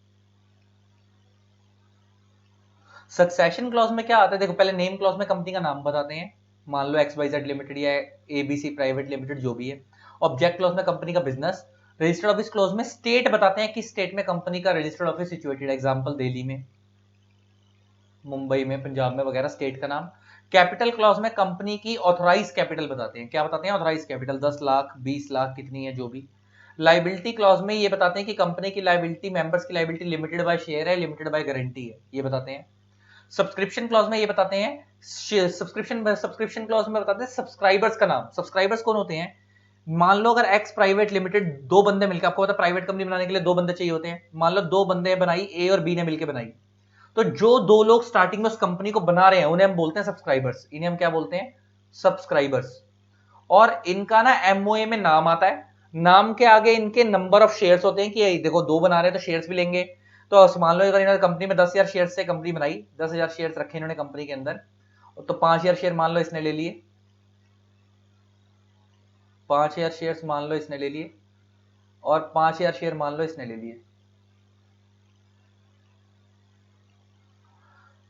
सक्सेशन क्लॉज में क्या आता है, देखो पहले नेम क्लॉज में कंपनी का नाम बताते हैं, मान लो XYZ लिमिटेड या ABC प्राइवेट लिमिटेड, जो भी है। ऑब्जेक्ट क्लॉज में कंपनी का बिजनेस। रजिस्टर्ड ऑफिस क्लॉज में स्टेट बताते हैं कि स्टेट में कंपनी का registered office situated, example Delhi में, मुंबई में, पंजाब में वगैरह, स्टेट का नाम। कैपिटल क्लॉज में कंपनी की ऑथराइज कैपिटल बताते हैं। क्या बताते हैं? ऑथराइज कैपिटल, 10 लाख 20 लाख कितनी है, जो भी। लाइबिलिटी क्लॉज में ये बताते हैं कि कंपनी की लाइबिलिटी, मेंबर्स की लाइबिलिटी लिमिटेड बाय शेयर है, लिमिटेड बाय गारंटी है, ये बताते हैं। सब्सक्रिप्शन क्लॉज में ये बताते हैं, सब्सक्रिप्शन क्लॉज में बताते हैं सब्सक्राइबर्स का नाम। सब्सक्राइबर्स कौन होते हैं? मान लो अगर एक्स प्राइवेट लिमिटेड, दो बंदे मिलकर, आपको पता है प्राइवेट कंपनी बनाने के लिए दो बंदे चाहिए होते हैं। मान लो दो बंदे बनाई, ए और बी ने मिलकर बनाई, तो जो दो लोग स्टार्टिंग में उस कंपनी को बना रहे हैं उन्हें हम बोलते हैं सब्सक्राइबर्स। इन्हें हम क्या बोलते हैं? सब्सक्राइबर्स। और इनका ना एमओए में नाम आता है, नाम के आगे इनके नंबर ऑफ शेयर्स होते हैं कि देखो दो बना रहे हैं तो शेयर्स भी लेंगे। तो मान लो अगर इन्होंने कंपनी में 10,000 शेयर से कंपनी बनाई, 10,000 शेयर रखे इन्होंने कंपनी के अंदर, तो 5,000 शेयर मान लो इसने ले लिए, 5,000 शेयर मान लो इसने ले लिए, और 5,000 शेयर मान लो इसने ले लिए।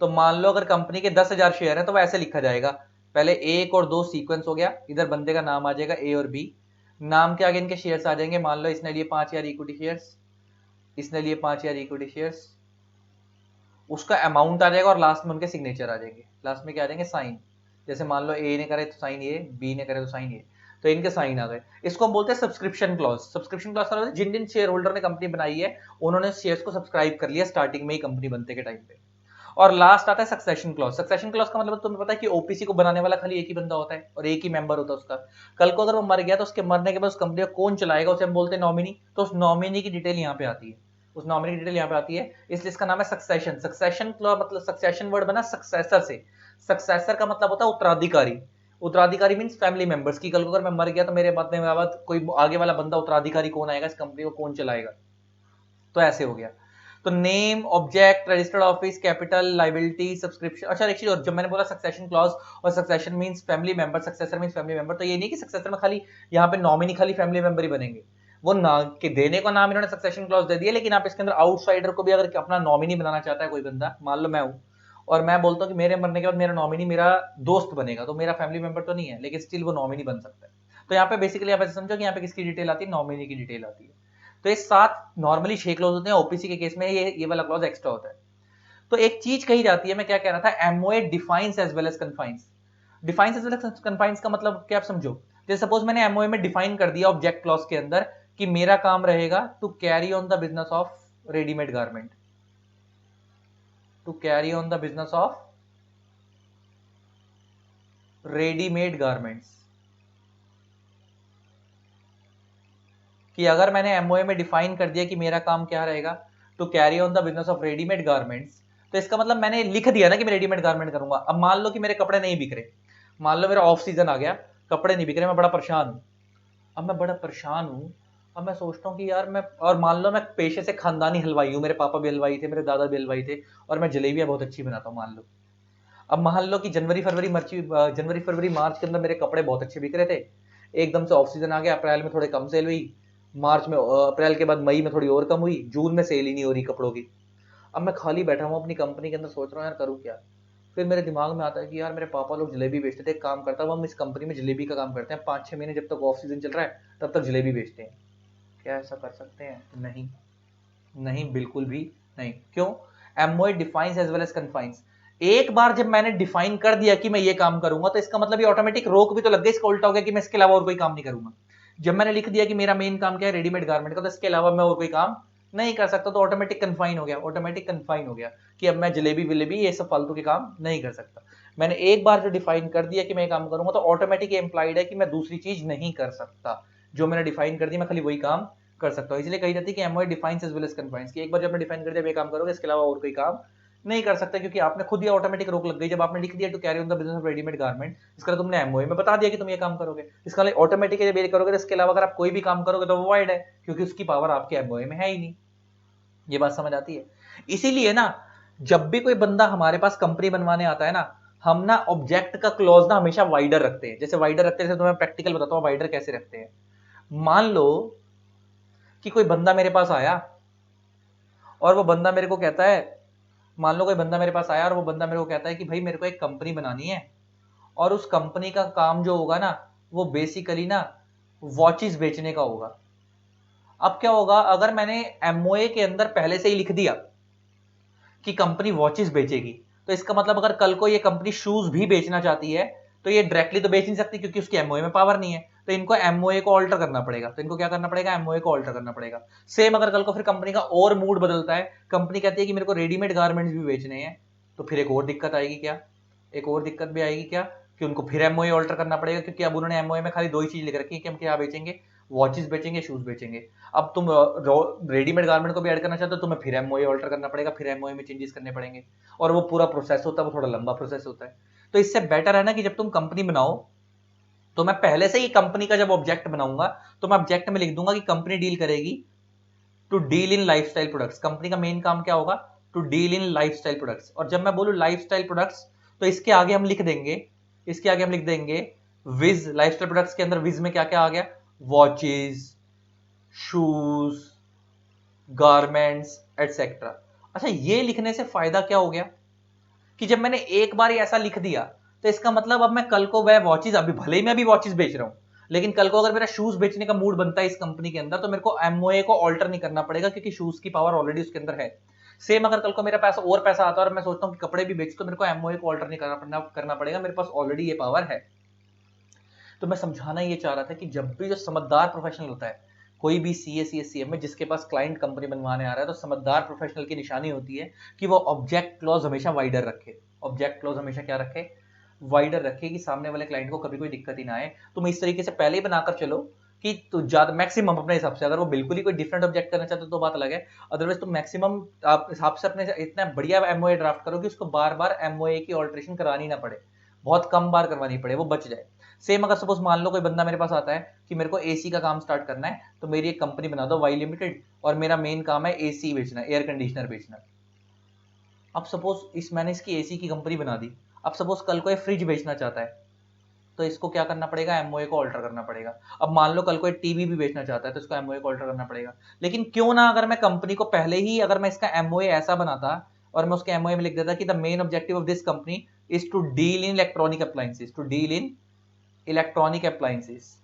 तो मान लो अगर कंपनी के 10,000 शेयर है तो वह ऐसे लिखा जाएगा, पहले 1 और 2 सीक्वेंस हो गया, इधर बंदे का नाम आ जाएगा ए और बी, नाम के आगे इनके शेयर्स आ जाएंगे। मान लो इसने लिए 5,000 इक्विटी शेयर्स, इसने लिए 5,000 इक्विटी शेयर्स, उसका अमाउंट आ जाएगा और लास्ट में उनके सिग्नेचर आ जाएंगे। लास्ट में क्या आ जाएंगे? साइन। जैसे मान लो ए ने करे तो साइन ये, बी ने करे तो साइन ये, तो इनके साइन आ गए। इसको हम बोलते हैं सब्सक्रिप्शन क्लॉज। सब्सक्रिप्शन क्लॉज का मतलब जिन जिन शेयर होल्डर ने कंपनी बनाई है उन्होंने शेयर्स को सब्सक्राइब कर लिया स्टार्टिंग में ही कंपनी बनते के टाइम पे। और लास्ट आता है सक्सेशन क्लॉज। सक्सेशन क्लॉज का मतलब तुम्हें पता है कि ओपीसी को बनाने वाला खाली एक ही बंदा होता है और एक ही मेंबर होता है उसका। कल को अगर वो मर गया तो उसके मरने के बाद उस कंपनी को कौन चलाएगा उसे हम बोलते हैं नॉमिनी। तो उस नॉमिनी की डिटेल यहाँ पे आती है, उस नॉमिनी की डिटेल यहाँ पे आती है, इसलिए इसका नाम है सक्सेशन। सक्सेशन क्लॉज मतलब सक्सेशन वर्ड बना सक्सेसर से। सक्सेसर का मतलब होता है उत्तराधिकारी। उत्तराधिकारी मींस फैमिली मेंबर्स की, कल को अगर मैं मर गया तो मेरे बाद कोई आगे वाला बंदा उत्तराधिकारी कौन आएगा, इस कंपनी को कौन चलाएगा। तो ऐसे हो गया। तो name, object, registered office, capital, liability, subscription. अच्छा एक चीज और, जब मैंने बोला सक्सेशन क्लॉज और succession means family member, successor means family member, तो ये नहीं कि सक्सेसर में खाली यहाँ पे नॉमिनी खाली फैमिली मेंबर ही बनेंगे। वो ना के देने का नाम इन्होंने सक्सेशन क्लॉज दे दिया, लेकिन आप इसके अंदर आउटसाइडर को भी अगर अपना नॉमिनी बनाना चाहता है कोई बंदा, मान लो मैं हूं और मैं बोलता हूँ कि मेरे मरने के बाद मेरा नॉमिनी मेरा दोस्त बनेगा, तो मेरा फैमिली मेंबर तो नहीं है लेकिन स्टिल वो नॉमिनी बन सकता है। तो यहाँ पे बेसिकली आप ऐसे समझो कि यहाँ पे किसकी डिटेल आती है? नॉमिनी की डिटेल आती है। तो ये 7 नॉर्मली 6 क्लॉज होते हैं, ओपीसी के केस में ये वाला क्लॉज एक्स्ट्रा होता है। तो एक चीज कही जाती है, मैं क्या कह रहा था, MOA defines as well as confines. Defines as well as confines का मतलब क्या आप समझो, जैसे सपोज मैंने एमओए में डिफाइन कर दिया ऑब्जेक्ट क्लॉज के अंदर कि मेरा काम रहेगा to carry on the business of readymade garment, to carry on the business of readymade garments. कि अगर मैंने एमओए में डिफाइन कर दिया कि मेरा काम क्या रहेगा, to carry on the business of readymade garments, तो इसका मतलब मैंने लिख दिया ना कि मैं रेडीमेड गारमेंट करूंगा। अब मान लो कि मेरे कपड़े नहीं बिक रहे, मान लो मेरा ऑफ सीजन आ गया, कपड़े नहीं बिक रहे, मैं बड़ा परेशान हूं। अब मैं बड़ा परेशान हूं, अब मैं सोचता हूँ कि यार मैं, और मान लो मैं पेशे से खानदानी हलवाई हूँ, मेरे पापा भी हलवाई थे, मेरे दादा भी हलवाई थे, और मैं जलेबियां बहुत अच्छी बनाता हूँ मान लो। अब मान लो कि जनवरी फरवरी मार्च के अंदर मेरे कपड़े बहुत अच्छे बिक रहे थे, एकदम से ऑफ सीजन आ गया, अप्रैल में थोड़े कम सेल हुई, मार्च में, अप्रैल के बाद मई में थोड़ी और कम हुई, जून में सेल ही नहीं हो रही कपड़ों की। अब मैं खाली बैठा हूँ अपनी कंपनी के अंदर, सोच रहा हूँ यार करूँ क्या। फिर मेरे दिमाग में आता है कि यार मेरे पापा लोग जलेबी बेचते थे, एक काम करता हूँ हम इस कंपनी में जलेबी का काम करते हैं, 5-6 महीने जब तक ऑफ सीजन चल रहा है तब तक जलेबी बेचते हैं। क्या ऐसा कर सकते हैं? नहीं, नहीं, बिल्कुल भी नहीं। क्यों? MOA defines as well as confines. एक बार जब मैंने डिफाइन कर दिया कि मैं ये काम करूंगा, तो इसका मतलब ये ऑटोमेटिक रोक भी तो लग गई, इसका उल्टा हो गया कि मैं इसके अलावा और कोई काम नहीं करूंगा। जब मैंने लिख दिया कि मेरा मेन काम क्या है, रेडीमेड गारमेंट का, तो इसके अलावा मैं और कोई काम नहीं कर सकता, तो ऑटोमेटिक कन्फाइन हो गया, ऑटोमेटिक कन्फाइन हो गया कि अब मैं जलेबी विलेबी ये सब फालतू के काम नहीं कर सकता। मैंने एक बार जो डिफाइन कर दिया कि मैं काम करूंगा, तो ऑटोमेटिक इंप्लाइड है कि मैं दूसरी चीज नहीं कर सकता। जो मैंने डिफाइन कर दिया मैं खाली वही काम कर सकता हूँ। इसलिए कही जाती है कि MOA defines as well as confines, कि एक बार जब मैं डिफाइन कर दिया ये काम करोगे, इसके अलावा और कोई काम नहीं कर सकता, क्योंकि आपने खुद ही ऑटोमेटिक रोक लग गई जब आपने लिख दिया to carry on the business of readymade garment. इसका तुमने एमओए में बता दिया कि तुम ये काम करोगे, इसका ऑटोमेटिक जब ये करोगे तो इसके अलावा अगर आप कोई भी काम करोगे तो वो वाइड है, क्योंकि उसकी पावर आपके एमओए में है ही नहीं। ये बात समझ आती है? इसीलिए ना जब भी कोई बंदा हमारे पास कंपनी बनवाने आता है ना, हम ना ऑब्जेक्ट का क्लॉज ना हमेशा वाइडर रखते हैं। जैसे वाइडर रखते हैं, जैसे तुम्हें प्रैक्टिकल बताता हूँ वाइडर कैसे रखते हैं। मान लो कि कोई बंदा मेरे पास आया और वो बंदा मेरे को कहता है, मान लो कोई बंदा मेरे पास आया और वो बंदा मेरे को कहता है कि भाई मेरे को एक कंपनी बनानी है और उस कंपनी का काम जो होगा ना वो बेसिकली ना वॉचेस बेचने का होगा। अब क्या होगा, अगर मैंने एमओए के अंदर पहले से ही लिख दिया कि कंपनी वॉचेस बेचेगी, तो इसका मतलब अगर कल को ये कंपनी शूज भी बेचना चाहती है तो ये डायरेक्टली तो बेच नहीं सकती क्योंकि उसकी एमओए में पावर नहीं है। तो इनको एमओए को ऑल्टर करना पड़ेगा। तो इनको क्या करना पड़ेगा, एमओए को ऑल्टर करना पड़ेगा। सेम अगर कल को फिर कंपनी का और मूड बदलता है, कंपनी कहती है कि मेरे को रेडीमेड गारमेंट्स भी बेचने हैं, तो फिर एक और दिक्कत आएगी। क्या, एक और दिक्कत भी आएगी क्या, कि उनको फिर एमओए ऑल्टर करना पड़ेगा, क्योंकि अब उन्होंने एमओए में खाली दो ही चीज लिख रखी है कि हम क्या बेचेंगे, वॉचेस बेचेंगे, शूज बेचेंगे। अब तुम रेडीमेड गारमेंट को भी ऐड करना चाहते हो, तुम्हें फिर एमओए ऑल्टर करना पड़ेगा, फिर एमओए में चेंजेस करने पड़ेंगे, और वो पूरा प्रोसेस होता है, वो थोड़ा लंबा प्रोसेस होता है। तो इससे बेटर है ना कि जब तुम कंपनी बनाओ तो मैं पहले से ही कंपनी का जब ऑब्जेक्ट बनाऊंगा तो मैं ऑब्जेक्ट में लिख दूंगा कि कंपनी डील करेगी to deal in lifestyle products. Company का मेन काम क्या होगा, to deal in lifestyle products. और जब मैं बोलूं लाइफस्टाइल प्रोडक्ट्स तो इसके आगे हम लिख देंगे, इसके आगे हम लिख देंगे विज। लाइफस्टाइल प्रोडक्ट्स के अंदर विज में क्या क्या आ गया, वॉचेस, शूज, गारमेंट्स एटसेट्रा। अच्छा, ये लिखने से फायदा क्या हो गया कि जब मैंने एक बार ऐसा लिख दिया तो इसका मतलब अब मैं कल को वह वॉचेस, अभी भले ही मैं अभी वॉचेस बेच रहा हूं, लेकिन कल को अगर मेरा शूज बेचने का मूड बनता है इस कंपनी के अंदर तो मेरे को एमओए को ऑल्टर नहीं करना पड़ेगा क्योंकि शूज की पावर ऑलरेडी उसके अंदर है। सेम अगर कल को मेरा पैसा और पैसा आता है और मैं सोचता हूं कि कपड़े भी बेच, तो मेरे को एमओए को ऑल्टर नहीं करना पड़ेगा, मेरे पास ऑलरेडी ये पावर है। तो मैं समझाना ये चाह रहा था कि जब भी जो समझदार प्रोफेशनल होता है, कोई भी सीए सीएम में जिसके पास क्लाइंट कंपनी बनवाने आ रहा है, तो समझदार प्रोफेशनल की निशानी होती है कि वो ऑब्जेक्ट क्लॉज हमेशा वाइडर रखे। ऑब्जेक्ट क्लॉज हमेशा क्या रखे, वाइडर रखे, कि सामने वाले क्लाइंट को कभी कोई दिक्कत ही ना आए। तुम इस तरीके से पहले ही बनाकर चलो कि तो ज्यादा मैक्सिमम अपने हिसाब से, अगर वो बिल्कुल ही कोई डिफरेंट ऑब्जेक्ट करना चाहते हो तो बात अलग है, अदरवाइज तुम मैक्सिमम आप हिसाब से अपने इतना बढ़िया एमओए ड्राफ्ट करो कि उसको बार बार एमओए की ऑल्ट्रेशन करानी ना पड़े, बहुत कम बार करवानी पड़े, वो बच जाए। सेम अगर सपोज मान लो कोई बंदा मेरे पास आता है कि मेरे को एसी का काम स्टार्ट करना है, तो मेरी एक कंपनी बना दो वाई लिमिटेड, और मेरा मेन काम है एसी बेचना, एयर कंडीशनर बेचना। अब सपोज मैंने इसकी एसी की कंपनी बना दी, अब सपोज कल को ये फ्रिज बेचना चाहता है, तो इसको क्या करना पड़ेगा, एमओए को ऑल्टर करना पड़ेगा। अब मान लो कल को टीवी भी बेचना चाहता है तो इसको एमओए को ऑल्टर करना पड़ेगा। लेकिन क्यों ना अगर मैं कंपनी को पहले ही, अगर मैं इसका एमओए ऐसा बनाता और मैं उसके एमओए में लिख देता कि the main objective of this company is to deal in electronic appliances, to deal in electronic appliances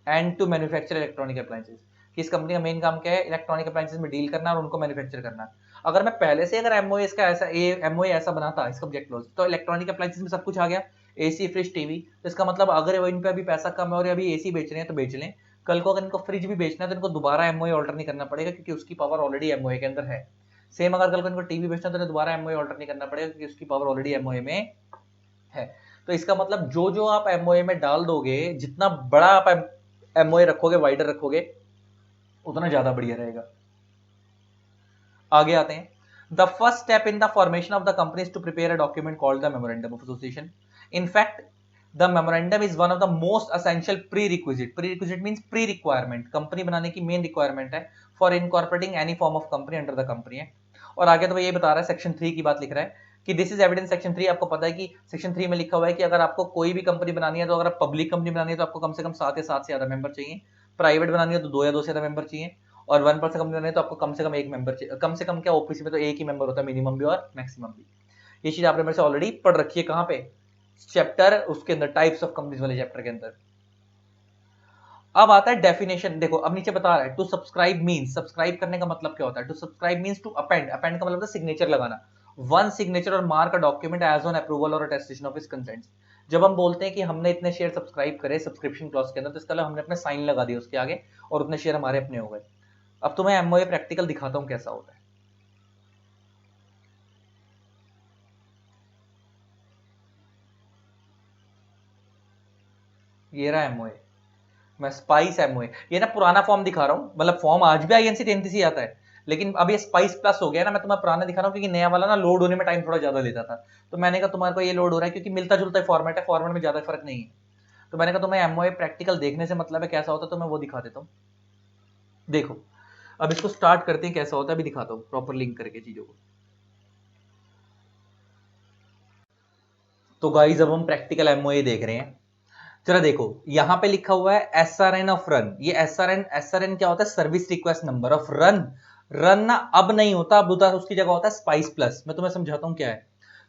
and to manufacture electronic appliances, कि इस कंपनी का मेन काम क्या है, इलेक्ट्रॉनिक अप्लायंसेस में डील करना और उनको मैन्युफैक्चर करना। अगर मैं पहले से अगर एमओए इसका ऐसा एमओए ऐसा बनाता इसका ऑब्जेक्ट क्लोज, तो इलेक्ट्रॉनिक अप्लायंसेस में सब कुछ आ गया, एसी फ्रिज टीवी। तो इसका मतलब अगर इन पे अभी पैसा कम है और अभी एसी बेच रहे हैं तो बेच लें, कल को अगर इनको फ्रिज भी बेचना है तो इनको दोबारा एमओए ऑल्टर नहीं करना पड़ेगा क्योंकि उसकी पावर ऑलरेडी एमओए के अंदर है। सेम अगर कल को इनको टीवी बेचना है तो दोबारा एमओए ऑल्टर नहीं करना पड़ेगा क्योंकि उसकी पावर ऑलरेडी एमओए में है। तो इसका मतलब जो जो आप एमओए में डाल दोगे, जितना बड़ा आप एमओए रखोगे, वाइडर रखोगे, उतना ज्यादा बढ़िया रहेगा। आगे आते हैं। The first step in the formation of the company is to prepare a document called the memorandum of association. In fact the memorandum is one of the most essential prerequisite. Prerequisite means pre requirement, company बनाने की main requirement है for incorporating any form of company under the company act. और आगे तो ये बता रहा है, सेक्शन 3 की बात लिख रहा है कि दिस इज एविडेंस। सेक्शन 3 आपको पता है कि सेक्शन 3 में लिखा हुआ है कि अगर आपको कोई भी कंपनी बनानी है, तो अगर आप पब्लिक कंपनी बनानी है तो आपको कम से कम 7 या 7 से ज्यादा मेंबर चाहिए, प्राइवेट बनानी है तो 2 या 2 से ज्यादा मेंबर चाहिए, और 1% कंपनी बनानी है तो आपको कम से कम एक मेंबर चाहिए। कम से कम क्या, ओपीसी में तो एक ही मेंबर होता है, मिनिमम भी और मैक्सिमम भी। ये चीज आपने मेरे से ऑलरेडी पढ़ रखी है, कहां पे, चैप्टर उसके अंदर, टाइप्स ऑफ कंपनीज वाले चैप्टर के अंदर। अब आता है डेफिनेशन। देखो अब नीचे बता रहा है टू सब्सक्राइब मींस, सब्सक्राइब करने का मतलब क्या होता है, to subscribe means to append, append का मतलब है सिग्नेचर लगाना, वन सिग्नेचर और mark a document as on approval और अटेस्टेशन ऑफ हिज कंसेंट। जब हम बोलते हैं कि हमने इतने शेयर सब्सक्राइब करे सब्सक्रिप्शन क्लॉज के अंदर, तो इसका मतलब हमने अपने साइन लगा दिए उसके आगे और उतने शेयर हमारे अपने हो गए। अब तुम्हें एमओए प्रैक्टिकल दिखाता हूं कैसा होता है। ये रहा एमओए, मैं स्पाइस एमओए, ये ना पुराना फॉर्म दिखा रहा हूँ, मतलब फॉर्म आज भी आईएनसी 33 ही आता है, लेकिन अब ये स्पाइस प्लस हो गया ना, मैं तुम्हें पुराना दिखा रहा हूँ क्योंकि नया वाला ना लोड होने में टाइम थोड़ा ज्यादा लेता था। तो मैंने कहा तुम्हारे को ये लोड हो रहा है क्योंकि मिलता जुलता फॉर्मेट है, फॉर्मेट में ज्यादा फर्क नहीं है, तो मैंने कहा तुम्हें एमओए प्रैक्टिकल देखने से मतलब है कैसा होता है, तो मैं वो दिखा देता हूँ। देखो अब इसको स्टार्ट करते हैं, कैसा होता है अभी दिखाता हूँ प्रॉपर लिंक करके चीजों को। तो गाइस अब हम प्रैक्टिकल एमओए देख रहे हैं। जरा देखो यहां पे लिखा हुआ है SRN ऑफ रन। ये SRN क्या होता है, service request number of run. Run ना अब नहीं होता, अब उसकी जगह होता है स्पाइस प्लस। मैं तुम्हें समझाता हूं क्या है।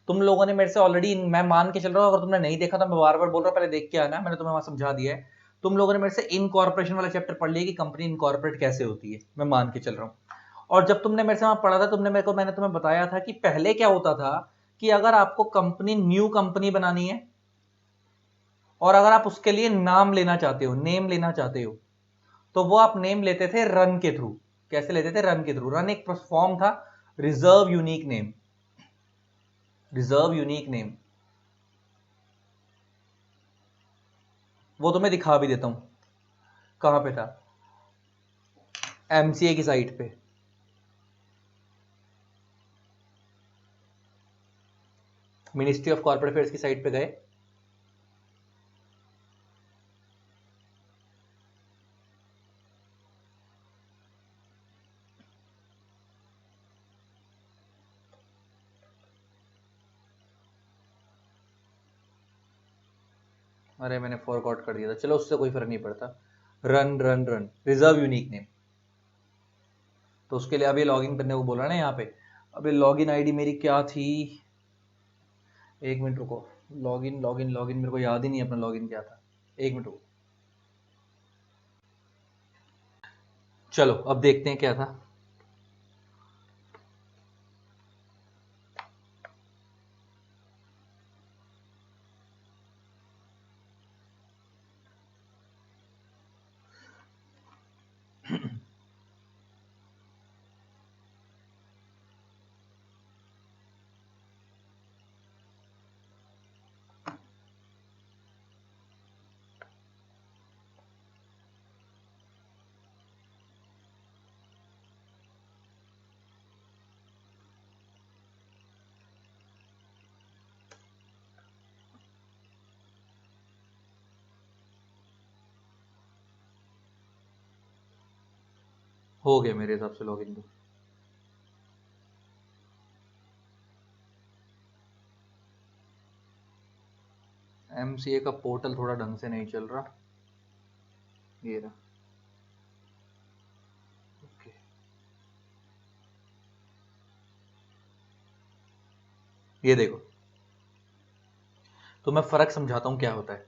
तुम लोगों ने मेरे से ऑलरेडी, मैं मान के चल रहा हूँ, अगर तुमने नहीं देखा तो मैं बार बार बोल रहा हूँ, पहले देख के आना, मैंने तुम्हें वहां समझा दिया है। तुम लोगों ने मेरे से इनकॉर्पोरेशन वाला चैप्टर पढ़ लिया कि कंपनी इनकॉर्पोरेट कैसे होती है, मैं मान के चल रहा हूँ। और जब तुमने मेरे से वहां पढ़ा था, तुमने मेरे को, मैंने तुम्हें बताया था कि पहले क्या होता था कि अगर आपको कंपनी, न्यू कंपनी बनानी है और अगर आप उसके लिए नाम लेना चाहते हो, नेम लेना चाहते हो, तो वो आप नेम लेते थे रन के थ्रू। कैसे लेते थे? रन के थ्रू। रन एक फॉर्म था, reserve unique name. Reserve unique name, वो तो मैं दिखा भी देता हूं। कहां पे था? एमसीए की साइट पे। मिनिस्ट्री ऑफ कॉर्पोरेट अफेयर्स की साइट पे गए, अरे मैंने फॉरगॉट कर दिया था, चलो उससे कोई फर्क नहीं पड़ता। Run run run, reserve unique name. तो उसके लिए अभी लॉगिन करने को बोला ना यहाँ पे। अभी लॉगिन आईडी मेरी क्या थी, एक मिनट रुको। लॉगिन लॉगिन लॉगिन, मेरे को याद ही नहीं अपना लॉगिन क्या था। एक मिनट रुको, चलो अब देखते हैं क्या था। हो गया मेरे हिसाब से लॉगिन तो। एमसीए का पोर्टल थोड़ा ढंग से नहीं चल रहा, ये रहा। ओके, ये देखो, तो मैं फर्क समझाता हूं क्या होता है।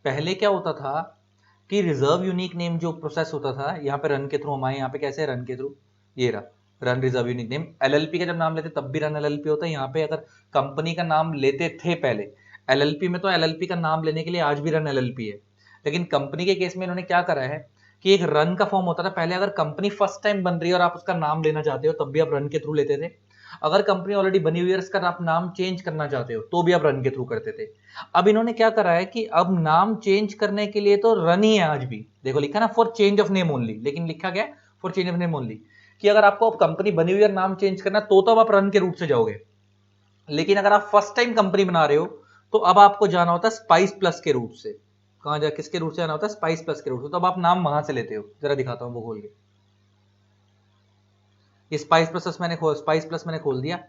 पहले क्या होता था कि रिजर्व यूनिक नेम जो प्रोसेस होता था, यहाँ पे रन के थ्रू हम आए, यहाँ पे कैसे रन के थ्रू, ये रहा run reserve unique name. LLP का जब नाम लेते तब भी रन एलएलपी होता है। यहाँ पे अगर कंपनी का नाम लेते थे पहले एलएलपी में, तो एलएलपी का नाम लेने के लिए आज भी रन एलएलपी है। लेकिन कंपनी के केस में इन्होंने क्या करा है कि एक रन का फॉर्म होता था पहले। अगर कंपनी फर्स्ट टाइम बन रही है और आप उसका नाम लेना चाहते हो, तब भी आप रन के थ्रू लेते थे। अगर कंपनी ऑलरेडी बनी हुई है, उसका आप नाम चेंज करना चाहते हो, तो भी आप रन के थ्रू करते थे। अब इन्होंने क्या करा है कि अब नाम चेंज करने के लिए तो रन ही है आज भी। देखो लिखा ना, for change of name only, लेकिन लिखा गया for change of name only, कि अगर आपको कंपनी बनी हुई है नाम चेंज करना, तो अब आप रन के रूट से जाओगे। लेकिन अगर आप फर्स्ट टाइम कंपनी बना रहे हो, तो अब आपको जाना होता है स्पाइस प्लस के रूट से। कहां जा, किसके रूट से जाना होता है? स्पाइस प्लस के रूट से। तो अब आप नाम वहां से लेते हो। जरा दिखाता हूं वो खोल के। ये स्पाइस प्लस मैंने खोल दिया।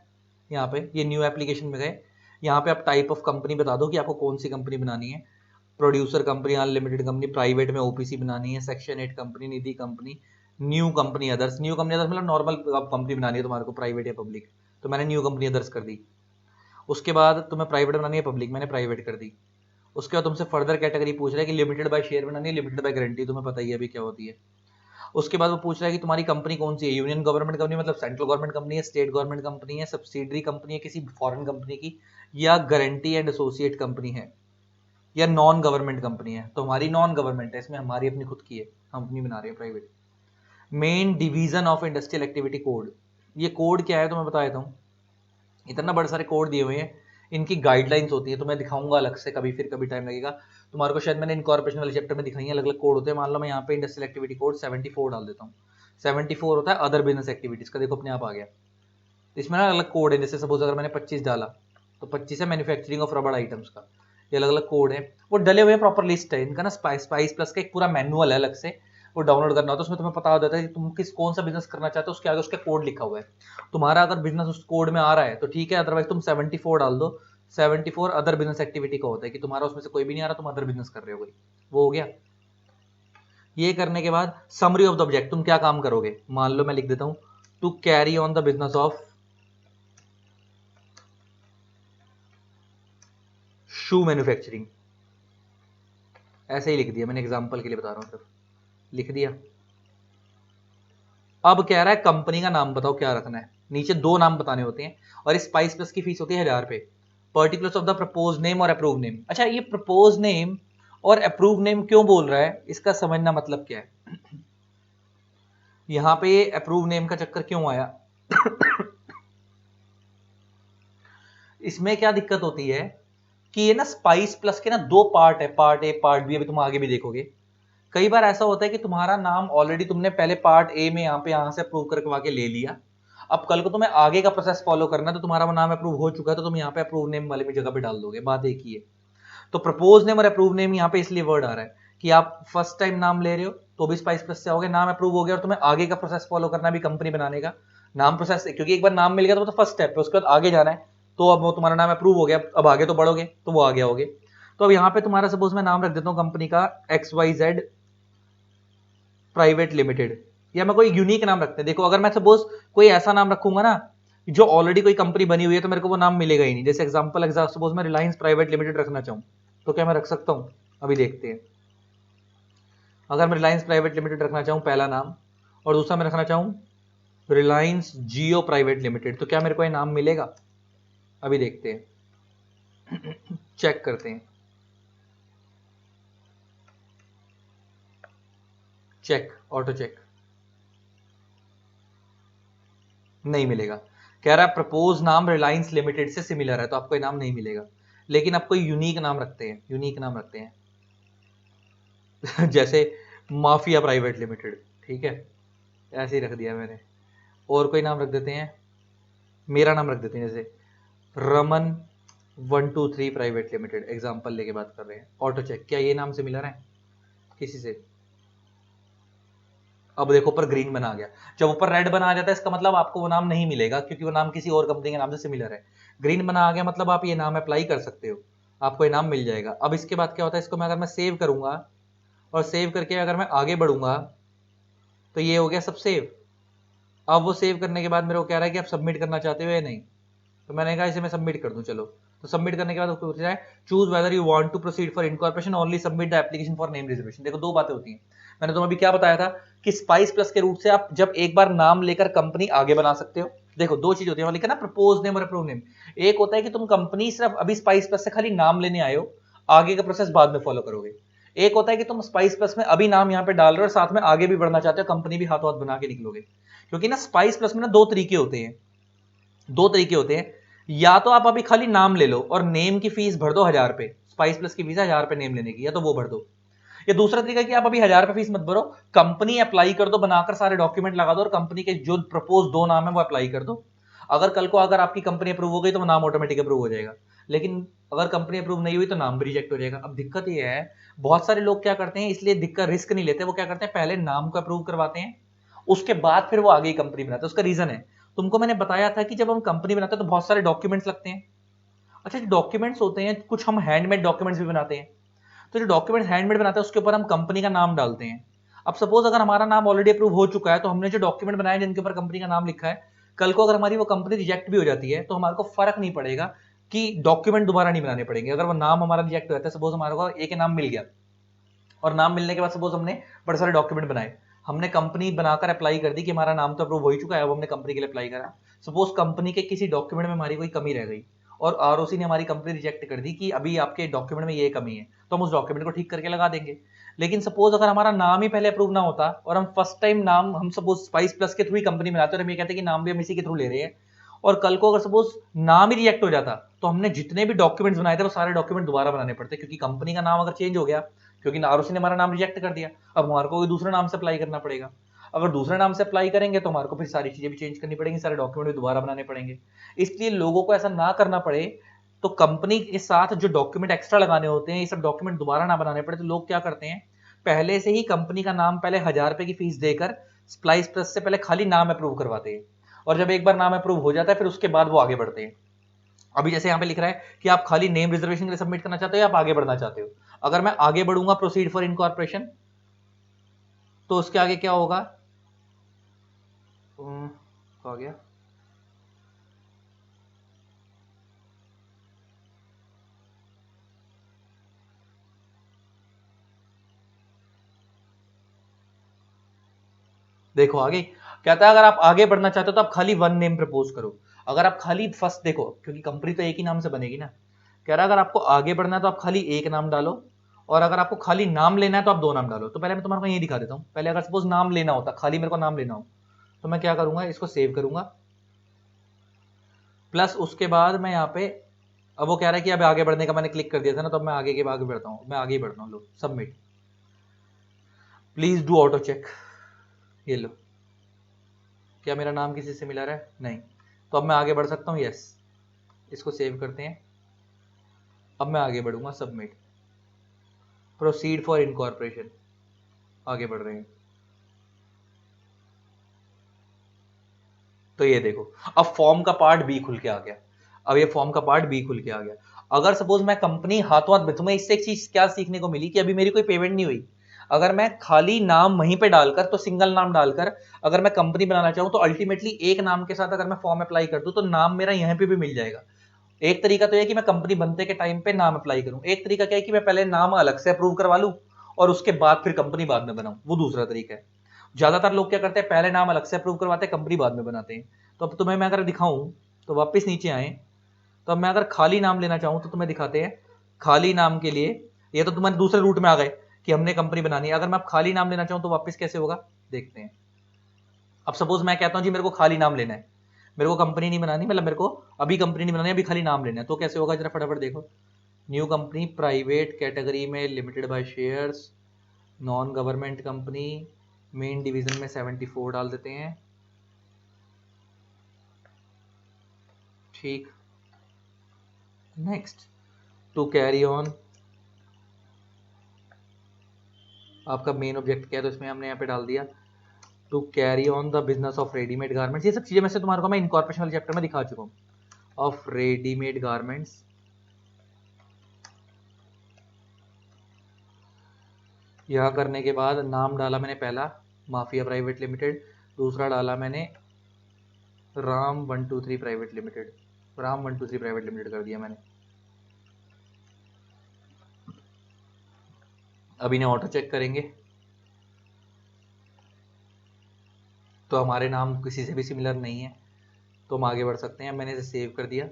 यहाँ पे ये न्यू एप्लीकेशन में गए, यहाँ पे आप टाइप ऑफ कंपनी बता दो कि आपको कौन सी कंपनी बनानी है। Producer company, unlimited company, private में ओपीसी बनानी है, section 8 company, Nidhi company, new company others. New company others मतलब नॉर्मल कंपनी बनानी है तुम्हारे को, प्राइवेट या पब्लिक। तो मैंने न्यू कंपनी अदर्स कर दी। उसके बाद तुम्हें प्राइवेट बनानी है पब्लिक, मैंने प्राइवेट कर दी। उसके बाद तुमसे फर्दर कैटेगरी पूछ रहा है कि लिमिटेड बाय शेयर बनानी है, लिमिटेड बाय गारंटी, तुम्हें पता ही है अभी क्या होती है। उसके बाद वो पूछ रहा है कि तुम्हारी कंपनी कौन सी है, यूनियन गवर्नमेंट कंपनी मतलब सेंट्रल गवर्नमेंट कंपनी है, स्टेट गवर्नमेंट कंपनी है, सब्सिडरी कंपनी है किसी फॉरेन कंपनी की, या गारंटी एंड एसोसिएट कंपनी है, या नॉन गवर्नमेंट कंपनी है। तो हमारी नॉन गवर्नमेंट है, इसमें हमारी अपनी खुद की है, हम अपनी बना रहे हैं private. Main division of industrial activity code, ये कोड क्या है तो मैं बता देता हूँ। इतना बड़े सारे कोड दिए हुए हैं, इनकी गाइडलाइंस होती है, तो मैं दिखाऊंगा अलग से कभी, फिर कभी टाइम लगेगा तुम्हारे को। शायद मैंने इनकॉर्पोरेशन वाले चैप्टर में दिखाई है, अलग अलग कोड होते हैं। मान लो मैं यहाँ पे इंडस्ट्रियल एक्टिविटी कोड 74 डाल देता हूँ। 74 होता है अदर बिजनेस एक्टिविटीज का, देखो अपने आप आ गया। इसमें ना अलग कोड है, जैसे सपोज अगर मैंने 25 डाला, तो 25 है मैन्युफैक्चरिंग ऑफ रबड़ आइटम्स का। ये अलग अलग कोड है, वो डले हुए प्रॉपर लिस्ट है इनका ना। स्पाइस प्लस का एक पूरा मैनुअल है अलग से, वो डाउनलोड करना होता है। उसमें तुम्हें पता हो जाता है कि तुम कौन सा बिजनेस करना चाहते हो, उसके आगे उसका कोड लिखा हुआ है। तुम्हारा अगर बिजनेस उस कोड में आ रहा है तो ठीक है, अदरवाइज तुम 74 डाल दो। 74 अदर बिजनेस एक्टिविटी का होता है कि तुम्हारा उसमें से कोई भी नहीं आ रहा, तुम अदर बिजनेस कर रहे हो कोई। वो हो गया। ये करने के बाद समरी ऑफ द ऑब्जेक्ट, तुम क्या काम करोगे। मान लो मैं लिख देता हूं, to carry on the business of shoe manufacturing, ऐसे ही लिख दिया मैंने, एग्जांपल के लिए बता रहा हूं, सिर्फ लिख दिया। अब कह रहा है कंपनी का नाम बताओ क्या रखना है, नीचे दो नाम बताने होते हैं, और इस स्पाइस प्लस की फीस होती है 1000 रुपए। Particulars of the propose name और अप्रूव नेम। अच्छा, ये प्रपोज नेम और अप्रूव नेम क्यों बोल रहा है, इसका समझना मतलब क्या है। यहां पे ये अप्रूव नेम का चक्कर क्यों आया। इसमें क्या दिक्कत होती है कि ये ना स्पाइस प्लस के ना दो पार्ट है, पार्ट ए पार्ट बी, अभी तुम आगे भी देखोगे। कई बार ऐसा होता है कि तुम्हारा नाम ऑलरेडी तुमने पहले पार्ट ए में यहां से अप्रूव करवा के ले लिया, अब कल को तुम्हें आगे का प्रोसेस फॉलो करना है, तो तुम्हारा वो नाम अप्रूव हो चुका है, तो तुम यहाँ पे अप्रूव नेम वाले में जगह पे डाल दोगे, बात एक ही है। तो प्रपोज नेम और अप्रूव नेम यहाँ पे इसलिए वर्ड आ रहा है कि आप फर्स्ट टाइम नाम ले रहे हो तो भी स्पाइस प्लस से आओगे, नाम अप्रूव हो गया और तुम्हें आगे का प्रोसेस फॉलो करना भी कंपनी बनाने का, नाम प्रोसेस, क्योंकि एक बार नाम मिल गया तो फर्स्ट स्टेप है, उसके बाद आगे जाना है। तो अब वो तुम्हारा नाम अप्रूव हो गया, अब आगे तो बढ़ोगे, तो वो आगे आओगे। तो अब यहाँ पे तुम्हारा सपोज मैं नाम रख देता हूँ कंपनी का XYZ प्राइवेट लिमिटेड, या मैं कोई यूनिक नाम रखते हैं। देखो अगर मैं सपोज कोई ऐसा नाम रखूंगा ना जो ऑलरेडी कोई कंपनी बनी हुई है, तो मेरे को वो नाम मिलेगा ही नहीं। जैसे एग्जांपल सपोज मैं रिलायंस प्राइवेट लिमिटेड रखना चाहूं, तो क्या मैं रख सकता हूं, अभी देखते हैं। अगर मैं रिलायंस प्राइवेट लिमिटेड रखना चाहूं पहला नाम, और दूसरा मैं रखना चाहूं रिलायंस जियो प्राइवेट लिमिटेड, तो क्या मेरे को ये नाम मिलेगा, अभी देखते हैं। चेक करते हैं, चेक, ऑटो चेक, नहीं मिलेगा। कह रहा है प्रपोज नाम रिलायंस लिमिटेड से सिमिलर है, तो आपको ये नाम नहीं मिलेगा। लेकिन आप कोई यूनिक नाम रखते हैं, यूनिक नाम रखते हैं जैसे माफिया प्राइवेट लिमिटेड, ठीक है, ऐसे ही रख दिया मैंने। और कोई नाम रख देते हैं, मेरा नाम रख देते हैं, जैसे रमन 123 प्राइवेट लिमिटेड, एग्जांपल लेके बात कर रहे हैं। ऑटो चेक, क्या ये नाम सिमिलर है किसी से, अब देखो ऊपर ग्रीन बना गया। जब ऊपर रेड बना आ जाता है इसका मतलब आपको वो नाम नहीं मिलेगा, क्योंकि वो नाम किसी और कंपनी के नाम से सिमिलर है। ग्रीन बना आ गया मतलब आप ये नाम अप्लाई कर सकते हो, आपको ये नाम मिल जाएगा। अब इसके बाद क्या होता है, इसको मैं अगर मैं सेव करूंगा और सेव करके अगर मैं आगे बढ़ूंगा, तो ये हो गया सब सेव। अब वो सेव करने के बाद मेरे को कह रहा है कि आप सबमिट करना चाहते हो या नहीं, तो मैंने कहा इसे मैं सबमिट कर दूं, चलो। तो सबमिट करने के बाद उसको पूछा है choose whether you want to proceed for incorporation, only submit the application for name reservation. देखो दो बातें होती हैं, मैंने तुम्हें अभी क्या बताया था कि स्पाइस प्लस के रूट से आप जब एक बार नाम लेकर कंपनी आगे बना सकते हो। देखो दो चीज होती है, लिखा ना प्रपोज नेम और अप्रूव नेम। एक होता है कि तुम कंपनी सिर्फ अभी स्पाइस प्लस से खाली नाम लेने आए हो, आगे का प्रोसेस बाद में फॉलो करोगे। एक होता है कि तुम स्पाइस प्लस में अभी नाम यहाँ पे डाल रहे हो और साथ में आगे भी बढ़ना चाहते हो, कंपनी भी हाथों हाथ बना के निकलोगे। क्योंकि ना स्पाइस प्लस में ना दो तरीके होते हैं, दो तरीके होते हैं। या तो आप अभी खाली नाम ले लो और नेम की फीस भर दो 1000 रुपए, स्पाइस प्लस की फीस है 1000 रुपए नेम लेने की, या तो वो भर दो। या दूसरा तरीका कि आप अभी 1000 रुपए फीस मत भरो, कंपनी अप्लाई कर दो, बनाकर सारे डॉक्यूमेंट लगा दो और कंपनी के जो प्रपोज दो नाम है वो अप्लाई कर दो। अगर कल को अगर आपकी कंपनी अप्रूव हो गई तो वो नाम ऑटोमेटिक अप्रूव हो जाएगा। लेकिन अगर कंपनी अप्रूव नहीं हुई तो नाम भी रिजेक्ट हो जाएगा। अब दिक्कत ये है, बहुत सारे लोग क्या करते हैं, इसलिए दिक्कत रिस्क नहीं लेते, वो क्या करते हैं पहले नाम को अप्रूव करवाते हैं, उसके बाद फिर वो आगे कंपनी बनाते हैं। उसका रीजन है, तुमको मैंने बताया था कि जब हम कंपनी बनाते हैं तो बहुत सारे डॉक्यूमेंट्स लगते हैं। अच्छा, जो डॉक्यूमेंट्स होते हैं कुछ हम हैंडमेड डॉक्यूमेंट्स भी बनाते हैं, तो जो डॉक्यूमेंट हैंडमेड बनाते हैं उसके ऊपर हम कंपनी का नाम डालते हैं। अब सपोज अगर हमारा नाम ऑलरेडी अप्रूव हो चुका है, तो हमने जो डॉक्यूमेंट बनाए जिनके ऊपर कंपनी का नाम लिखा है, कल को अगर हमारी वो कंपनी रिजेक्ट भी हो जाती है तो हमारे को फर्क नहीं पड़ेगा कि डॉक्यूमेंट दोबारा नहीं बनाने पड़ेंगे। अगर वो नाम हमारा रिजेक्ट हो जाता है, सपोज हमारे को एक नाम मिल गया और नाम मिलने के बाद सपोज हमने बड़े सारे डॉक्यूमेंट बनाए, हमने कंपनी बनाकर अप्लाई कर दी कि हमारा नाम तो अप्रूव हो ही चुका है, अब हमने कंपनी के लिए अप्लाई करा। सपोज कंपनी के किसी डॉक्यूमेंट में हमारी कोई कमी रह गई और आरओसी ने हमारी कंपनी रिजेक्ट कर दी कि अभी आपके डॉक्यूमेंट में ये कमी है, तो हम उस डॉक्यूमेंट को ठीक करके लगा देंगे। लेकिन सपोज अगर हमारा नाम ही पहले अप्रूव ना होता और हम फर्स्ट टाइम नाम हम सपोज स्पाइस प्लस के थ्रू ही कंपनी बनाते और हम ये कहते हैं कि नाम भी हम इसी के थ्रू ले रहे हैं, और कल को अगर सपोज नाम ही रिजेक्ट हो जाता, तो हमने जितने भी डॉक्यूमेंट्स बनाए थे वो सारे डॉक्यूमेंट दोबारा बनाने पड़ते, क्योंकि कंपनी का नाम अगर चेंज हो गया, क्योंकि आरओसी ने हमारा नाम रिजेक्ट कर दिया, अब हमारे को दूसरे नाम से अप्लाई करना पड़ेगा। अगर दूसरे नाम से अप्लाई करेंगे तो हमारे को फिर सारी चीजें भी चेंज करनी पड़ेंगी, सारे डॉक्यूमेंट भी दोबारा बनाने पड़ेंगे। इसलिए लोगों को ऐसा ना करना पड़े, तो कंपनी के साथ जो डॉक्यूमेंट एक्स्ट्रा लगाने होते हैं, ये सब डॉक्यूमेंट दोबारा ना बनाने पड़े, तो लोग क्या करते हैं पहले से ही कंपनी का नाम पहले 1000 रुपए की फीस देकर स्प्लाइस प्लस से पहले खाली नाम अप्रूव करवाते हैं, और जब एक बार नाम अप्रूव हो जाता है फिर उसके बाद वो आगे बढ़ते हैं। अभी जैसे यहाँ पे लिख रहा है कि आप खाली नेम रिजर्वेशन के लिए सबमिट करना चाहते हो या आप आगे बढ़ना चाहते हो। अगर मैं आगे बढ़ूंगा प्रोसीड फॉर इनकॉर्पोरेशन, तो उसके आगे क्या होगा, हो गया, देखो आगे कहता है, अगर आप आगे बढ़ना चाहते हो तो आप खाली वन नेम प्रपोज करो। अगर आप खाली फर्स्ट देखो, क्योंकि कंपनी तो एक ही नाम से बनेगी ना, कह रहा है अगर आपको आगे बढ़ना है तो आप खाली एक नाम डालो, और अगर आपको खाली नाम लेना है तो आप दो नाम डालो। तो पहले मैं तुम्हारे को ये दिखा देता हूं। पहले अगर सपोज नाम लेना होता, खाली मेरे को नाम लेना हो, तो मैं क्या करूंगा, इसको सेव करूंगा, प्लस उसके बाद मैं यहाँ पे, अब वो कह रहा है कि अब आगे बढ़ने का मैंने क्लिक कर दिया था ना, तो अब मैं आगे के आगे बढ़ता हूँ, मैं आगे ही बढ़ता हूँ। लो submit, please do auto check. ये लो, क्या मेरा नाम किसी से मिला रहा है? नहीं। तो अब मैं आगे बढ़ सकता हूँ? यस। इसको सेव करते हैं, अब मैं आगे बढ़ूंगा, सबमिट, प्रोसीड फॉर इनकॉर्पोरेशन, आगे बढ़ रहे हैं। तो ये देखो, अब फॉर्म का पार्ट बी खुल के आ गया। अब ये फॉर्म का पार्ट बी खुल के आ गया। अगर सपोज मैं कंपनी हाथों हाथ, तुम्हें इससे एक चीज क्या सीखने को मिली कि अभी मेरी कोई पेमेंट नहीं हुई, अगर मैं खाली नाम वहीं पे डालकर, तो सिंगल नाम डालकर अगर मैं कंपनी बनाना चाहूं, तो अल्टीमेटली एक नाम के साथ अगर मैं फॉर्म अप्लाई कर दूं, तो नाम मेरा यहां पे भी मिल जाएगा। एक तरीका तो यह कि मैं कंपनी बनते के टाइम पे नाम अप्लाई करूं, एक तरीका क्या है कि मैं पहले नाम अलग से अप्रूव करवा लूं और उसके बाद फिर कंपनी बाद में बनाऊं, वो दूसरा तरीका है। ज्यादातर लोग क्या करते हैं, पहले नाम अलग से अप्रूव करवाते हैं, कंपनी बाद में बनाते हैं। तो अब तुम्हें मैं अगर दिखाऊं, तो वापस नीचे आए, तो अब मैं अगर खाली नाम लेना चाहूं तो तुम्हें दिखाते हैं। खाली नाम के लिए, ये तो तुम्हारे दूसरे रूट में आ गए कि हमने कंपनी बनानी है। अगर मैं अब खाली नाम लेना चाहूं तो वापस कैसे होगा, देखते हैं। अब सपोज मैं कहता हूं जी मेरे को खाली नाम लेना है, मेरे को कंपनी नहीं बनानी, मतलब मेरे को अभी कंपनी नहीं बनानी, अभी खाली नाम लेना है, तो कैसे होगा, जरा फटाफट देखो। न्यू कंपनी, प्राइवेट कैटेगरी में limited by shares, non government company, main division में 74 डाल देते हैं। ठीक, नेक्स्ट, टू कैरी ऑन, आपका मेन ऑब्जेक्ट क्या है, तो इसमें हमने यहाँ पे डाल दिया to carry on the business of readymade garments. ये सब चीजें मैं से तुम्हारे को मैं इनकॉर्पोरेशन वाले चैप्टर में दिखा चुका हूँ, ऑफ रेडीमेड गारमेंट्स। यह करने के बाद नाम डाला मैंने पहला माफिया प्राइवेट लिमिटेड, दूसरा डाला मैंने Ram 123 private limited, Ram 123 private limited कर दिया मैंने। अब इन्हें ऑटो चेक करेंगे, तो हमारे नाम किसी से भी सिमिलर नहीं है, तो हम आगे बढ़ सकते हैं। मैंने इसे सेव कर दिया।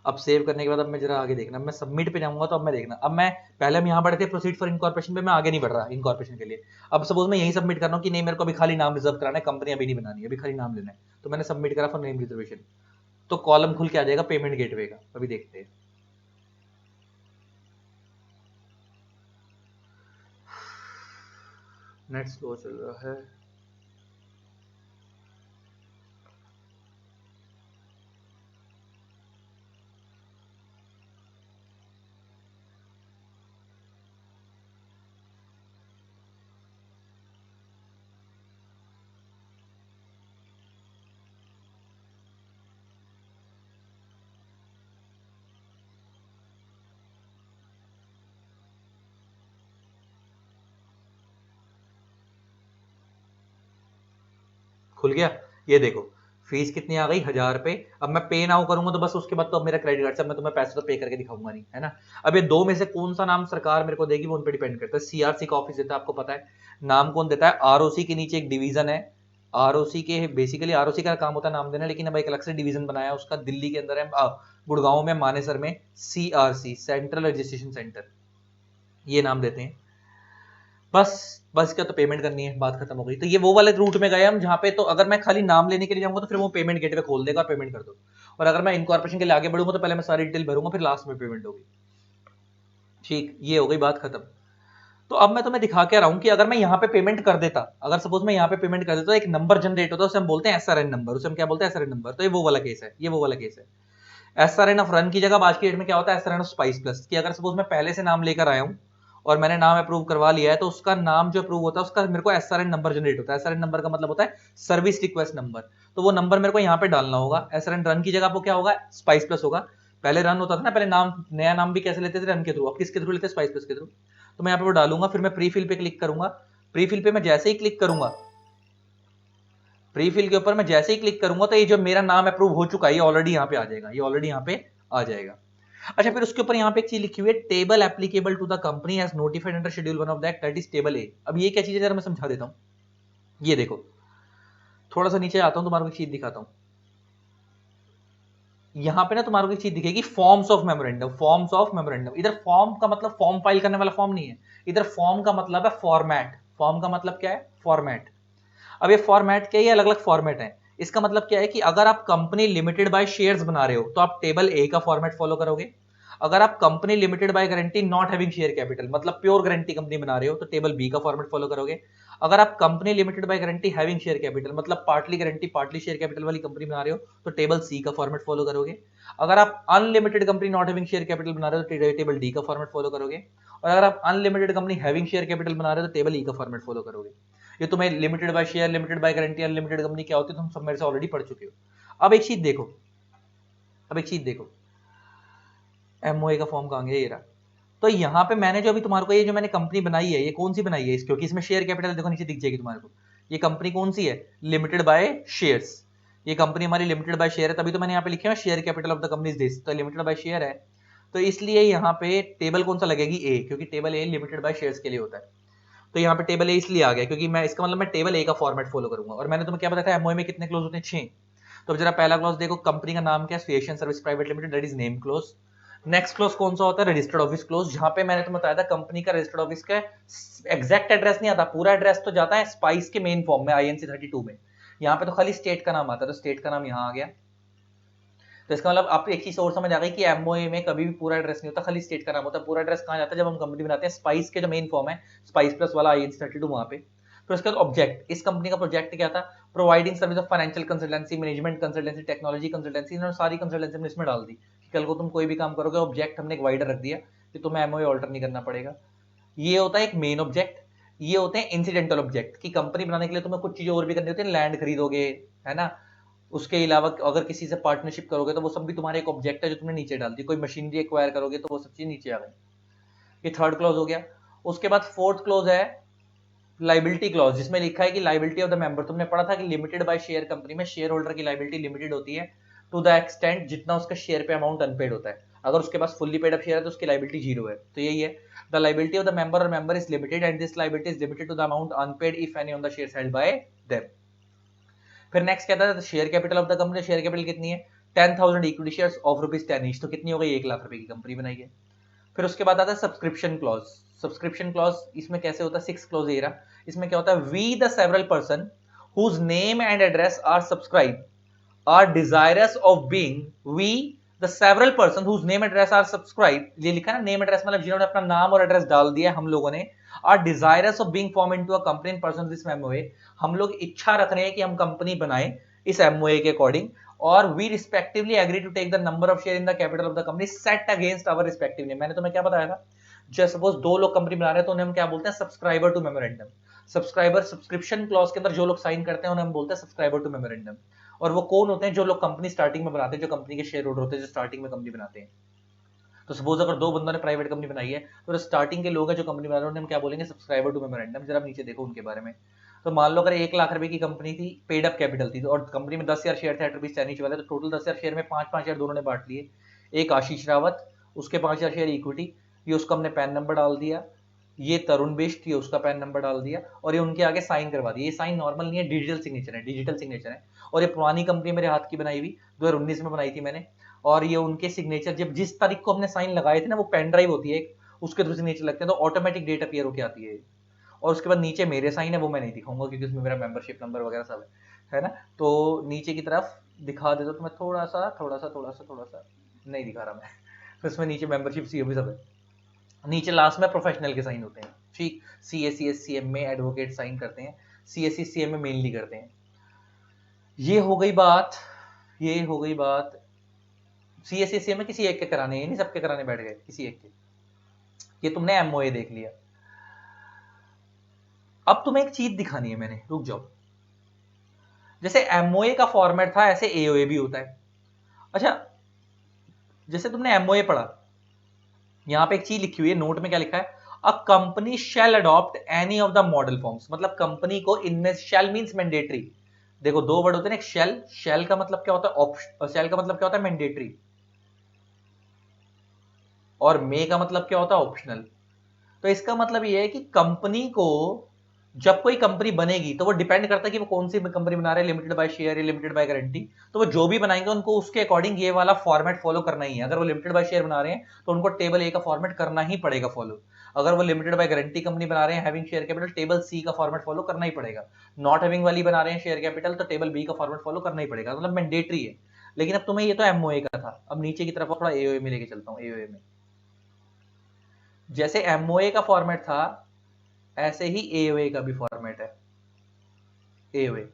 अब सेव करने के बाद अब मैं जरा आगे देखना, मैं सबमिट पे जाऊंगा, तो अब मैं देखना, अब मैं पहले हम यहाँ बढ़े थे प्रोसीड फॉर इनकॉर्पोरेशन पे, मैं आगे नहीं बढ़ रहा इनकॉर्पोरेशन के लिए। अब सपोज मैं यही सबमिट कर रहा हूँ कि नहीं मेरे को अभी खाली नाम रिजर्व कराना है, कंपनी अभी नहीं बनानी है, अभी खाली नाम लेना है, तो मैंने सबमिट करा फॉर नेम रिजर्वेशन, तो कॉलम खुल के आ जाएगा पेमेंट गेटवे का। अभी देखते हैं, नेट स्लो चल रहा है। खुल गया, ये देखो फीस कितनी आ गई, 1000 रुपए। अब मैं पे नाउ करूंगा तो बस उसके बाद तो अब मेरा क्रेडिट कार्ड से मैं तुम्हें पैसे तो पे करके दिखाऊंगा नहीं, है ना। अब ये दो में से कौन सा नाम सरकार मेरे को देगी, वो उन पर डिपेंड करता है। सीआरसी का ऑफिस देता है, आपको पता है नाम कौन देता है, आरओसी के नीचे एक डिवीजन है, आरओसी के बेसिकली आरओसी का काम होता है नाम देना, लेकिन अब एक अलग से डिवीजन बनाया उसका, दिल्ली के अंदर है, गुड़गांव में मानेसर में सीआरसी, सेंट्रल रजिस्ट्रेशन सेंटर, ये नाम देते हैं। बस बस क्या, तो पेमेंट करनी है, बात खत्म हो गई। तो ये वो वाले रूट में गए हम जहां पे, तो अगर मैं खाली नाम लेने के लिए जाऊंगा तो फिर वो पेमेंट गेटवे खोल देगा और पेमेंट कर दो, और अगर मैं इनकॉर्पोरेशन के लिए आगे बढ़ूंगा तो पहले मैं सारी डिटेल भरूंगा, फिर लास्ट में पेमेंट होगी। ठीक, ये हो गई बात खत्म। तो अब मैं तुम्हें दिखा के रहा हूं कि अगर मैं यहाँ पे पेमेंट कर देता, अगर सपोज मैं यहाँ पे पेमेंट कर देता, तो एक नंबर जनरेट होता है, उसे हम बोलते हैं एसआरएन नंबर, उसे हम क्या बोलते हैं, एसआरएन नंबर। तो ये वो वाला केस है, ये वो वाला केस है। एसआरएन ऑफ रन की जगह आज की डेट में क्या होता है, एसआरएन ऑफ स्पाइस प्लस, कि अगर सपोज मैं पहले से नाम लेकर आया हूं और मैंने नाम अप्रूव करवा लिया है, तो उसका नाम जो अप्रूव होता है उसका मेरे को एसआरएन नंबर जनरेट होता है। एसआरएन नंबर का मतलब होता है सर्विस रिक्वेस्ट नंबर, तो वो नंबर मेरे को यहाँ पे डालना होगा। एसआरएन रन की जगह वो क्या होगा, स्पाइस प्लस होगा। पहले रन होता था ना, पहले नाम, नया नाम भी कैसे लेते थे, रन के थ्रू, अब किसके थ्रू लेते, स्पाइस प्लस के थ्रू। तो मैं यहाँ पे वो डालूंगा, फिर मैं प्री फिल पे क्लिक करूंगा। प्री फिल पे मैं जैसे ही क्लिक करूंगा, प्री फिल के ऊपर मैं जैसे ही क्लिक करूंगा, तो ये जो मेरा नाम अप्रूव हो चुका है ये ऑलरेडी यहाँ पे आ जाएगा, ये ऑलरेडी यहाँ पे आ जाएगा। अच्छा, फिर उसके ऊपर यहाँ पे एक चीज लिखी हुई है, table applicable to the company as notified under schedule 1 of that, that is table A. अब ये क्या चीज है, जरा मैं समझा देता हूँ। ये देखो, थोड़ा सा नीचे आता हूं, तुम्हारे को एक चीज दिखाता हूं। यहां पे ना तुम्हारे को एक चीज दिखेगी, forms of memorandum. Forms of memorandum, इधर फॉर्म का मतलब फॉर्म फाइल करने वाला फॉर्म नहीं है, इधर फॉर्म का मतलब है फॉर्मेट। फॉर्म का मतलब क्या है? फॉर्मेट। अब ये फॉर्मेट क्या है? ये अलग अलग फॉर्मेट है। इसका मतलब क्या है कि अगर आप कंपनी लिमिटेड बाय शेयर्स बना रहे हो तो आप टेबल ए का फॉर्मेट फॉलो करोगे। अगर आप company limited by guarantee not having share capital, मतलब प्योर गारंटी कंपनी बना रहे हो, तो टेबल बी का फॉर्मेट फॉलो करोगे। अगर आप company limited by guarantee having share capital, मतलब partly guarantee partly share capital वाली कंपनी बना रहे हो, तो टेबल सी का फॉर्मेट फॉलो करोगे। अगर आप unlimited company not having share capital बना रहे हो तो टेबल डी का फॉर्मेट फॉलो करोगे। और अगर आप unlimited company having share capital बना रहे हो तो टेबल ई का फॉर्मेट फॉलो करोगे। ये तुम्हें limited by share, limited by guarantee, unlimited company क्या होती है, तुम सब मेरे से ऑलरेडी पढ़ चुके हो। अब एक चीज देखो, अब एक चीज देखो, एमओए का फॉर्म कहां गया? ये रहा। तो यहां पे मैंने जो अभी तुम्हारे को ये जो मैंने कंपनी बनाई है, ये कौन सी बनाई है? क्योंकि इसमें शेयर कैपिटल देखो नीचे दिख जाएगी तुम्हारे को। ये कंपनी कौन सी है? Limited by shares. ये कंपनी हमारी लिमिटेड बाय शेयर है, तभी तो मैंने यहाँ पे लिखा है share capital of the company is this, तो लिमिटेड बाय शेयर है। तो इसलिए यहाँ पे टेबल कौन सा लगेगी? ए, क्योंकि table A limited by shares के लिए होता है। तो यहाँ पे टेबल ए इसलिए आ गया क्योंकि मैं, इसका मतलब मैं टेबल ए का फॉर्मेट फॉलो करूंगा। और मैंने तुम्हें क्या बताया था, एमओए में कितने क्लोज होते हैं? 6। तो अब जरा पहला क्लोज देखो, कंपनी का नाम क्या है? Asian service private limited, that is name close. Next close कौन सा होता है? रजिस्टर्ड ऑफिस क्लोज, जहां पे मैंने तुम्हें बताया था कंपनी का रजिस्टर्ड ऑफिस का एग्जैक्ट एड्रेस नहीं आता, पूरा एड्रेस तो जाता है स्पाइस के मेन फॉर्म में INC 32 में। यहाँ पे तो खाली स्टेट का नाम आता है, तो स्टेट का नाम यहाँ आ गया। तो इसका मतलब आप एक चीज और समझ आ गई कि एमओए में कभी भी पूरा एड्रेस नहीं होता, खाली स्टेट का नाम होता है। पूरा एड्रेस कहाँ जाता है? जब हम कंपनी बनाते हैं, स्पाइस के जो मेन फॉर्म है, स्पाइस प्लस वाला INC 32 वहां पे। फिर उसके बाद ऑब्जेक्ट, इस कंपनी का प्रोजेक्ट क्या था? Providing service of financial consultancy, management consultancy, technology consultancy. इन्होंने सारी कंसल्टेंसी हमने इसमें डाल दी कि कल को तुम कोई भी काम करोगे, ऑब्जेक्ट हमने एक वाइडर रख दिया कि तुम्हें एमओए ऑल्टर नहीं करना पड़ेगा। ये होता है एक मेन ऑब्जेक्ट। ये होते हैं इंसिडेंटल ऑब्जेक्ट, कि कंपनी बनाने के लिए तुम्हें कुछ चीजें और भी करनी होती है, लैंड खरीदोगे, है ना, उसके अलावा अगर किसी से पार्टनरशिप करोगे तो वो सब भी तुम्हारे एक ऑब्जेक्ट है जो तुमने नीचे डाल दी। कोई मशीनरी एक्वायर करोगे तो वो सब चीज नीचे आ गई। ये थर्ड क्लॉज हो गया। उसके बाद फोर्थ क्लॉज है लाइबिलिटी क्लॉज, जिसमें लिखा है कि लाइबिलिटी ऑफ द मेंबर। तुमने पढ़ा था कि लिमिटेड बाय शेयर कंपनी में शेयर होल्डर की लाइबिलिटी लिमिटेड होती है टू द एक्सटेंट जितना उसका शेयर पे अमाउंट अनपेड होता है। अगर उसके पास फुल्ली पेड अप शेयर है तो उसकी लाइबिलिटी जीरो है। तो यही है, the liability of the member or member is limited and this liability is limited to the amount unpaid if any on the shares held by them. फिर next कहता है share capital of the company. Share capital कितनी है? 10,000 equity shares of ₹10 each, तो कितनी हो गई? 1 लाख रुपए की कंपनी बनाई है। फिर उसके बाद आता है सब्सक्रिप्शन क्लॉज। सब्सक्रिप्शन क्लॉज इसमें कैसे होता है? 6 क्लॉज ये रहा। इसमें क्या होता है? We the several person whose name and address are subscribe are desirous of being, we the several person whose name address are subscribed, ये लिखा है ना नेम एड्रेस, मतलब जिन्होंने अपना नाम और एड्रेस डाल दिया हम लोगों ने, are desirous of being formed into a company in person this MOA, हम लोग इच्छा रख रहे हैं कि हम कंपनी बनाएं इस MOA के अकॉर्डिंग, और we respectively agree to take the number of share in the capital of the company set against our respective name। मैंने तुम्हें क्या बताया था? जैसे सपोज 2 लोग कंपनी बना रहे हैं तो उन्हें हम क्या बोलते हैं? Subscriber to memorandum. Subscriber subscription clause के अंदर जो लोग साइन करते हैं उन्हें हम बोलते हैं सब्सक्राइबर टू मेमोरेंडम। और वो कौन होते हैं? जो लोग कंपनी स्टार्टिंग में बनाते हैं, जो कंपनी के शेयर होल्डर होते हैं, जो स्टार्टिंग में कंपनी बनाते हैं। तो सपोज अगर 2 बंदों ने प्राइवेट कंपनी बनाई है तो स्टार्टिंग के लोग हैं जो कंपनी बना रहे हैं, उन्हें हम क्या बोलेंगे? Subscriber to memorandum. जरा नीचे देखो उनके बारे में। तो मान लो अगर 1 लाख रुपए की कंपनी थी, पेड अप कैपिटल थी, और कंपनी में 10,000 शेयर थे ₹10 वाले, तो टोटल 10,000 शेयर में 5-5 शेयर दोनों ने बांट लिए। एक आशीष रावत, उसके 5,000 शेयर इक्विटी, ये उसका हमने पैन नंबर डाल दिया। ये तरुण बिष्ट, ये उसका पैन नंबर डाल दिया, और ये उनके आगे साइन करवा दिया। ये साइन नॉर्मल नहीं है, डिजिटल सिग्नेचर है, डिजिटल सिग्नेचर है। और ये पुरानी कंपनी मेरे हाथ की बनाई हुई 2019 में बनाई थी मैंने। और ये उनके सिग्नेचर जब जिस तारीख को हमने साइन लगाए थे ना, वो पेन ड्राइव होती है एक, उसके थ्रू सिग्नेचर लगते हैं, तो ऑटोमेटिक डेट अपीयर होकर आती है। और उसके बाद नीचे मेरे साइन है, वो मैं नहीं दिखाऊंगा क्योंकि उसमें मेरा मेंबरशिप नंबर वगैरह सब है ना। तो नीचे की तरफ दिखा देता तो मैं थोड़ा सा नहीं दिखा रहा मैं तो इसमें नीचे मेंबरशिप सी भी सब है। नीचे लास्ट में प्रोफेशनल के साइन होते हैं, ठीक। CACSCM में एडवोकेट साइन करते हैं, CACCM में मेनली करते हैं। ये हो गई बात, ये हो गई बात। CACSCM में किसी एक के कराने, नहीं सबके कराने बैठ गए, किसी एक के। ये तुमने MOA देख लिया। अब तुम्हें एक चीज दिखानी है मैंने, रुक जाओ। जैसे MOA का फॉर्मेट था, ऐसे AOA भी होता है। अच्छा, जैसे तुमने MOA पढ़ा, यहां पे एक चीज लिखी हुई है नोट में, क्या लिखा है? A company shall adopt any of the model forms, मतलब कंपनी को इनमें, शैल मींस मैंडेटरी। देखो 2 वर्ड होते हैं ना, शैल, शैल का मतलब क्या होता है? ऑप्शन। शैल का मतलब क्या होता है? मैंडेटरी। और मे का मतलब क्या होता है? ऑप्शनल। तो इसका मतलब यह है कि कंपनी को जब कोई कंपनी बनेगी तो वो डिपेंड करता है कि वो कौन सी कंपनी बना रहे हैं, लिमिटेड बाय शेयर या लिमिटेड बाय गारंटी। तो वो जो भी बनाएंगे उनको उसके अकॉर्डिंग ये वाला फॉर्मेट फॉलो करना ही है। अगर वो लिमिटेड बाय शेयर बना रहे हैं तो उनको टेबल ए का फॉर्मेट करना ही पड़ेगा फॉलो। अगर वो लिमिटेड बाय गारंटी कंपनी बना रहे हैं हैविंग शेयर कैपिटल, टेबल सी का फॉर्मेट फॉलो करना ही पड़ेगा। नॉट हैविंग वाली बना रहे हैं शेयर कैपिटल तो टेबल बी का फॉर्मेट फॉलो करना ही पड़ेगा, मतलब मैंडेटरी है। लेकिन अब तुम्हें ये तो एमओए का था, अब नीचे की तरफ थोड़ा एओए में लेके चलता हूँ। एओए में जैसे एमओए का फॉर्मेट था ऐसे ही एओए का भी फॉर्मेट है। एओए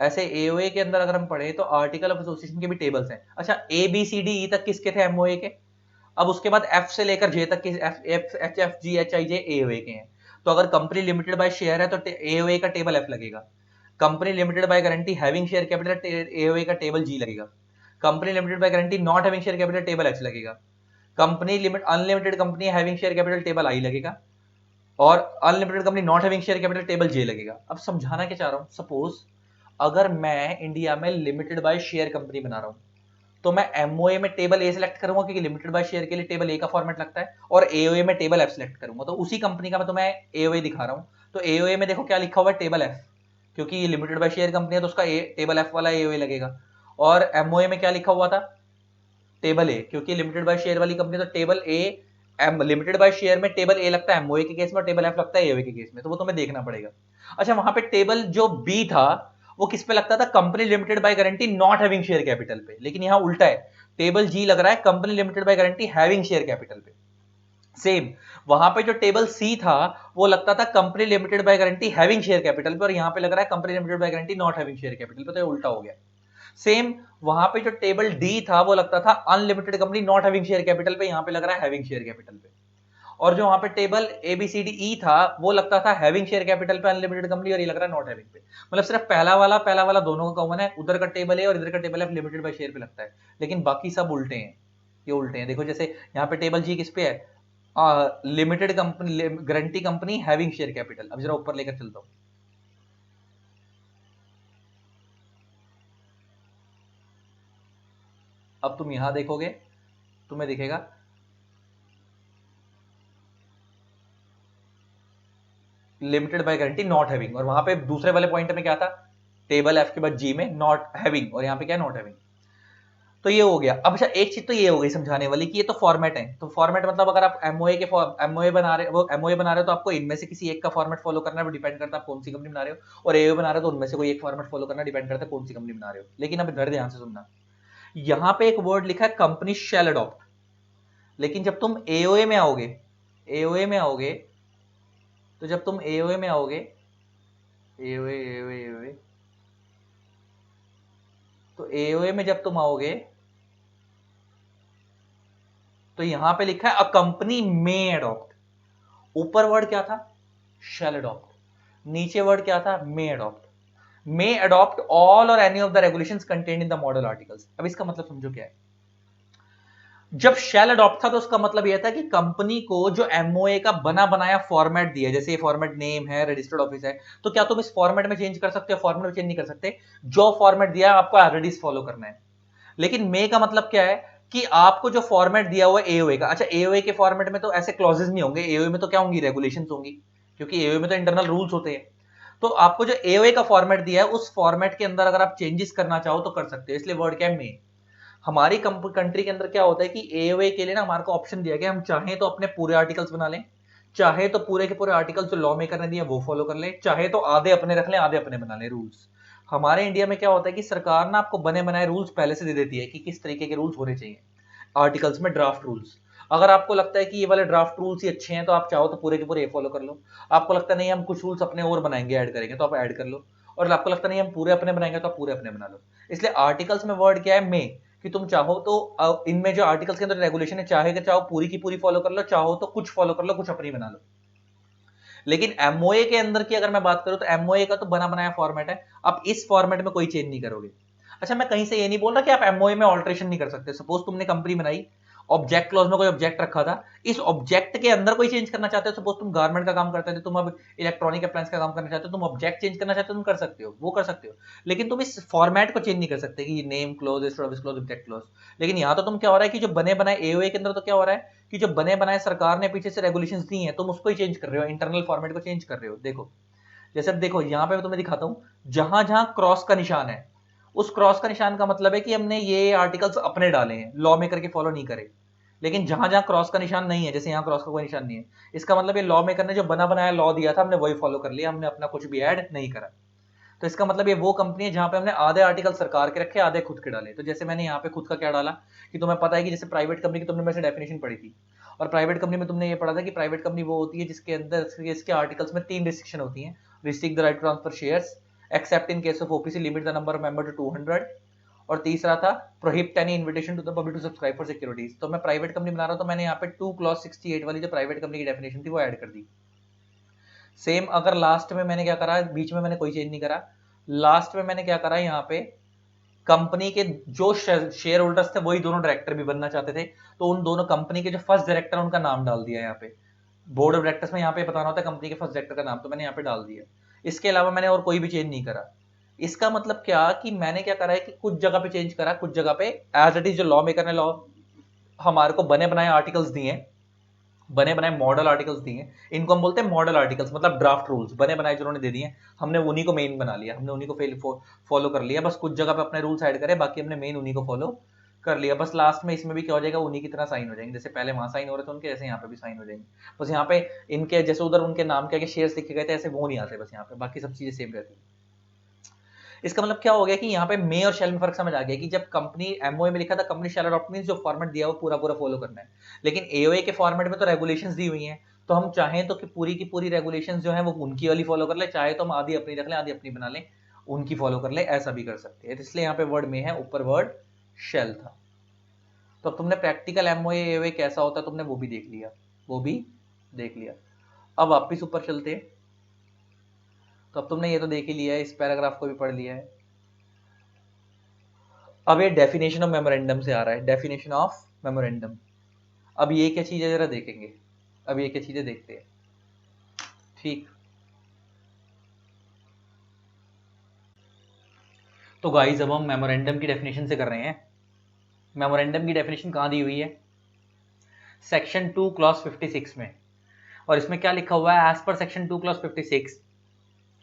ऐसे एओए के अंदर अगर हम पढ़े तो आर्टिकल ऑफ एसोसिएशन के भी टेबल्स हैं। अच्छा, ए बी सी डी ई तक किसके थे? एमओए के। अब उसके बाद एफ से लेकर जे तक किस, F F H F G H I J AOA के हैं। तो अगर कंपनी लिमिटेड बाय शेयर है तो एओए का टेबल एफ लगेगा। Company limited by guarantee having share capital, AOA का टेबल जी लगेगा। Company limited by guarantee not having share capital, table H लगेगा। Company limit unlimited company having share capital, table I लगेगा। और unlimited company not having share capital, table J लगेगा। अब समझाना क्या चाह रहा हूं, सपोज अगर मैं इंडिया में लिमिटेड बाय शेयर कंपनी बना रहा हूं तो मैं एमओए में टेबल ए सिलेक्ट करूंगा क्योंकि लिमिटेड बाय शेयर के लिए टेबल ए का फॉर्मेट लगता है, और एओए में टेबल एफ सिलेक्ट करूंगा। तो उसी कंपनी का मैं तुम्हें एओए दिखा रहा हूं। तो एओए में देखो क्या लिखा हुआ है, टेबल एफ, क्योंकि ये लिमिटेड बाय शेयर कंपनी है तो उसका टेबल एफ वाला एओए लगेगा। और एमओए में क्या लिखा हुआ था, टेबल ए, क्योंकि लिमिटेड बाय शेयर वाली कंपनी तो table A, M limited by share में टेबल ए लगता है एमओए के केस में, और टेबल एफ लगता है एओए के केस में, तो वो तुम्हें देखना पड़ेगा। अच्छा, वहां पे टेबल जो बी था वो किस पे लगता था? Company limited by guarantee not having share capital पे। लेकिन यहां उल्टा है, टेबल जी लग रहा है company limited by guarantee having share capital पे। सेम वहां पे जो टेबल सी था वो लगता था company limited by guarantee having share capital पे, और यहां पे लग रहा है company limited by guarantee not having share capital पे, तो ये उल्टा हो गया। सेम वहां पे जो टेबल डी था वो लगता था unlimited company not having share capital पे, यहां पे लग रहा है हैविंग शेयर कैपिटल पे। और जो वहां पे table A B C D E था वो लगता था हैविंग शेयर कैपिटल पे अनलिमिटेड कंपनी, और ये लग रहा है नॉट हैविंग पे। मतलब सिर्फ पहला वाला दोनों का कॉमन है, उधर का टेबल ए और इधर का table F limited by share पे लगता है, लेकिन बाकी सब उल्टे हैं। ये उल्टे हैं। देखो जैसे यहाँ पे टेबल जी किस पे है, limited company guarantee company having share capital. अब जरा ऊपर लेकर चलता हूँ। अब तुम यहां देखोगे तुम्हें दिखेगा limited by guarantee not having, और वहां पे दूसरे वाले पॉइंट में क्या था, टेबल एफ के बाद जी में नॉट हैविंग, और यहाँ पे क्या है, नॉट हैविंग। तो ये हो गया। अब अच्छा, एक चीज तो ये हो गई समझाने वाली कि ये तो फॉर्मेट है। तो फॉर्मेट मतलब अगर आप एमओए बना रहे हो, तो आपको इनमें से किसी एक का फॉर्मेट फॉलो करना है, वो डिपेंड करता है आप कौन सी कंपनी बना रहे हो। और एओए बना रहे हो तो उनमें से कोई एक फॉर्मेट फॉलो करना डिपेंड करता है कौन सी कंपनी बना रहे हो। लेकिन अब इधर ध्यान से सुनना, यहाँ पे एक वर्ड लिखा है कंपनी शैल अडॉप्ट। लेकिन जब तुम एओए में आओगे, एओए में आओगे तो जब तुम एओए में आओगे, एओए एओए एओए तो एओए में जब तुम आओगे तो यहां पे लिखा है अ कंपनी मे अडॉप्ट। ऊपर वर्ड क्या था, शैल अडॉप्ट। नीचे वर्ड क्या था, मे अडॉप्ट। मे अडॉप्ट ऑल और any of the regulations contained in the model articles. अब इसका मतलब समझो क्या है। जब शेल अडॉप्ट था तो उसका मतलब यह था कि कंपनी को जो एमओए का बना बनाया फॉर्मेट दिया, जैसे ये फॉर्मेट नेम है, रजिस्टर्ड ऑफिस है, तो क्या तुम इस फॉर्मेट में चेंज कर सकते हो? फॉर्मेट में चेंज नहीं कर सकते। जो फॉर्मेट दिया है आपको ऑलरेडी फॉलो करना है। लेकिन मे का मतलब क्या है कि आपको जो फॉर्मेट दिया हुआ है एओए का, अच्छा एओए के फॉर्मेट में तो ऐसे क्लॉजेस नहीं होंगे, एओए में तो क्या होंगी, रेगुलेशंस होंगी, क्योंकि एओए में तो इंटरनल रूल्स होते हैं। तो आपको जो एओए का फॉर्मेट दिया है उस फॉर्मेट के अंदर अगर आप चेंजेस करना चाहो तो कर सकते हो, इसलिए वर्ड क्या है, मे। हमारी कंट्री के अंदर क्या होता है कि एओए के लिए ना हमारे को ऑप्शन दिया गया, हम चाहें तो अपने पूरे आर्टिकल्स बना लें, चाहे तो पूरे के पूरे आर्टिकल्स जो लॉ मेकर ने दिए वो फॉलो कर लें, चाहे तो आधे अपने रख लें आधे अपने बना लें रूल्स। हमारे इंडिया में क्या होता है कि सरकार ना आपको बने बनाए रूल्स पहले से दे देती है कि किस तरीके के रूल्स होने चाहिए आर्टिकल्स में, ड्राफ्ट रूल्स। अगर आपको लगता है कि ये वाले ड्राफ्ट रूल्स ही अच्छे हैं तो आप चाहो तो पूरे के पूरे ये फॉलो कर लो। आपको लगता नहीं हम कुछ रूल्स अपने और बनाएंगे, ऐड करेंगे, तो आप ऐड कर लो। और आपको लगता नहीं हम पूरे अपने बनाएंगे तो आप पूरे अपने बना लो। इसलिए आर्टिकल्स में वर्ड क्या है, मे, कि तुम चाहो तो इनमें जो आर्टिकल्स के अंदर रेगुलेशन है, चाहे चाहो पूरी की पूरी फॉलो कर लो, चाहो तो कुछ फॉलो कर लो, कुछ अपनी बना लो। लेकिन एमओए के अंदर की अगर मैं बात करूं तो एमओए का तो बना बनाया फॉर्मेट है, आप इस फॉर्मेट में कोई चेंज नहीं करोगे। अच्छा, मैं कहीं से ये नहीं बोल रहा कि आप एमओए में ऑल्ट्रेशन नहीं कर सकते। सपोज तुमने कंपनी बनाई, ऑब्जेक्ट क्लॉज में कोई ऑब्जेक्ट रखा था, इस ऑब्जेक्ट के अंदर कोई चेंज करना चाहते हो, सपोज तुम गारमेंट का काम करते थे, तुम अब इलेक्ट्रॉनिक अप्लायंस का काम करना चाहते हो, तुम ऑब्जेक्ट चेंज करना चाहते हो, तुम कर सकते हो, वो कर सकते हो। लेकिन तुम इस फॉर्मेट को चेंज नहीं कर सकते कि name close, service close, object close. लेकिन यहां तो तुम क्या हो रहा है कि जो बने बनाए एओए के अंदर तो क्या हो रहा है कि जो बने बनाए सरकार ने पीछे से रेगुलेशंस दी हैं तुम उसको ही चेंज कर रहे हो, इंटरनल फॉर्मेट को चेंज कर रहे हो। देखो जैसे अब देखो यहां पे मैं तुम्हें दिखाता हूं, जहां जहां क्रॉस का निशान है, उस क्रॉस का निशान का मतलब है कि हमने ये आर्टिकल्स अपने डाले हैं, लॉ मेकर के फॉलो नहीं करे। लेकिन जहां जहां क्रॉस का निशान नहीं है, जैसे यहां क्रॉस का कोई निशान नहीं है, इसका मतलब ये लॉ मेकर ने जो बना बनाया लॉ दिया था हमने वही फॉलो कर लिया, हमने अपना कुछ भी ऐड नहीं करा। तो इसका मतलब ये वो कंपनी है जहां पे हमने आधे आर्टिकल सरकार के रखे, आधे खुद के डाले। तो जैसे मैंने यहाँ पे खुद का क्या डाला कि तुम्हें पता है कि जैसे प्राइवेट कंपनी की तुमने मेरे से डेफिनेशन पढ़ी थी, और प्राइवेट कंपनी में तुमने ये पढ़ा था कि प्राइवेट कंपनी वो होती है जिसके अंदर इसके आर्टिकल्स में 3 रिस्ट्रिक्शन होती हैं। Restrict the right to transfer shares, except in case of OPC, limit the number of member to 200, और तीसरा था prohibit any invitation to the public to subscribe for securities. तो मैं प्राइवेट कंपनी बना रहा हूं, तो मैंने यहाँ पे 2 क्लॉज 68 वाली जो प्राइवेट कंपनी की डेफिनेशन थी वो ऐड कर दी। सेम अगर लास्ट में मैंने क्या करा, बीच में मैंने कोई चेंज नहीं करा, लास्ट में मैंने क्या करा, यहाँ पे कंपनी के जो शेयर होल्डर्स थे वही दोनों डायरेक्टर भी बनना चाहते थे, तो उन दोनों कंपनी के जो फर्स्ट डायरेक्टर उनका नाम डाल दिया यहाँ पे। बोर्ड ऑफ डायरेक्टर्स में यहाँ पे बताना होता है कंपनी के फर्स्ट डायरेक्टर का नाम, तो मैंने यहाँ पे डाल दिया। इसके अलावा मैंने और कोई भी चेंज नहीं करा। इसका मतलब क्या कि मैंने क्या करा है कि कुछ जगह पे चेंज करा, कुछ जगह पे एज इट इज जो लॉ मेकर ने लॉ हमारे को बने बनाए आर्टिकल्स दिए, बने बनाए मॉडल आर्टिकल्स दिए, इनको हम बोलते हैं मॉडल आर्टिकल्स, मतलब ड्राफ्ट रूल्स बने बनाए जिन्होंने दे दिए, हमने उन्हीं को मेन बना लिया, हमने उन्हीं को फॉलो कर लिया। बस कुछ जगह पे अपने रूल्स ऐड करे, बाकी हमने मेन उन्हीं को फॉलो कर लिया। बस लास्ट में इसमें भी क्या हो जाएगा, उन्हीं की तरह साइन हो जाएंगे, जैसे पहले वहां साइन हो रहे थे उनके, जैसे यहाँ पे भी साइन हो जाएंगे। बस यहाँ पे इनके जैसे उधर उनके नाम के आगे शेयर्स लिखे गए थे, ऐसे वो नहीं आते बस यहाँ पे, बाकी सब चीजें सेम रहती है। इसका मतलब क्या हो गया कि यहाँ पे मे और शैल में फर्क समझ आ गया कि जब कंपनी एमओए में लिखा था कंपनी शैल अडॉप्ट मींस जो फॉर्मेट दिया वो पूरा पूरा फॉलो करना है, लेकिन एओए के फॉर्मेट में तो रेगुलेशंस दी हुई हैं, तो हम चाहें तो कि पूरी की पूरी रेगुलेशंस जो है वो उनकी वाली फॉलो कर ले, चाहे तो हम आधी अपनी रख लें आधी अपनी बना लें, उनकी फॉलो कर ले, ऐसा भी कर सकते हैं। तो इसलिए यहाँ पे वर्ड में है, ऊपर वर्ड शेल था। तो अब तुमने प्रैक्टिकल एमओए एओए कैसा होता है तुमने वो भी देख लिया, वो भी देख लिया। अब वापिस ऊपर चलते हैं। तो अब तुमने ये तो देख ही लिया है, इस पैराग्राफ को भी पढ़ लिया है। अब ये डेफिनेशन ऑफ मेमोरेंडम से आ रहा है, डेफिनेशन ऑफ मेमोरेंडम। अब ये क्या चीज है जरा देखेंगे, अब ये क्या चीजें देखते हैं। ठीक, तो गाइस अब हम मेमोरेंडम की डेफिनेशन से कर रहे हैं। मेमोरेंडम की डेफिनेशन कहां दी हुई है, सेक्शन 2 क्लॉज 56 में, और इसमें क्या लिखा हुआ है, as per section 2 clause 56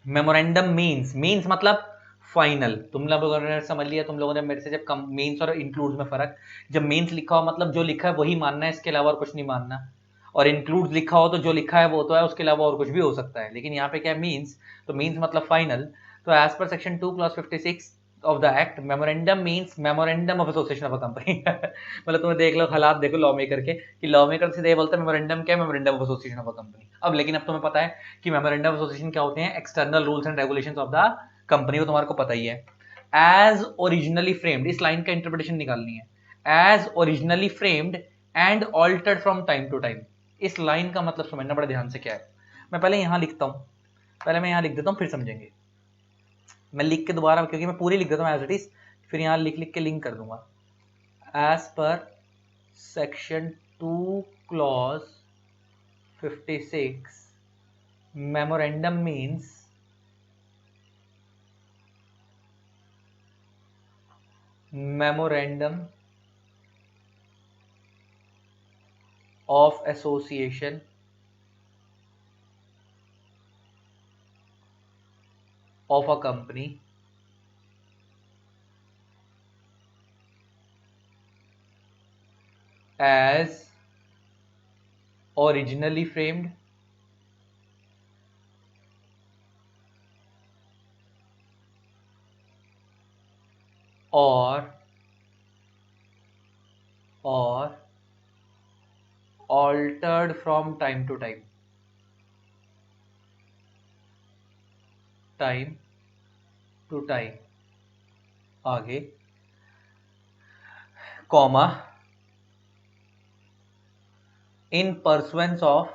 memorandum means मतलब फाइनल। तुम लोगों ने समझ लिया, तुम लोगों ने मेरे से जब मीन्स और इंक्लूड्स में फर्क, जब मीन्स लिखा हो मतलब जो लिखा है वही मानना है, इसके अलावा और कुछ नहीं मानना, और इंक्लूड्स लिखा हो तो जो लिखा है वो तो है, उसके अलावा और कुछ भी हो सकता है। लेकिन यहाँ पे क्या है, मीन्स, तो मीन्स मतलब फाइनल। तो as per section 2 clause 56 of the act, memorandum means memorandum of association of a company. मतलब तुम्हें देख लो, हालात देखो लॉ मेकर के, कि लॉ मेकर सीधे बोलते हैं मेमोरेंडम क्या है, memorandum of association of a company. अब लेकिन अब तुम्हें पता है कि मेमोरेंडम एसोसिएशन क्या होते हैं, external rules and regulations of the company, वो तुम्हारे को पता ही है। एज ओरिजिनली फ्रेम्ड, इस लाइन का इंटरप्रिटेशन निकालनी है, as originally framed and altered from time to time. इस लाइन का मतलब समझना बड़ा ध्यान से क्या है। मैं पहले यहां लिखता हूं, पहले मैं यहां लिख देता हूं फिर समझेंगे। मैं लिख के दोबारा, क्योंकि मैं पूरी लिख देता हूं एज इट इज, फिर यहां लिख लिख के लिंक कर दूंगा। As per section 2 clause 56 memorandum means memorandum of association of a company as originally framed or altered from time to time आगे comma in pursuance of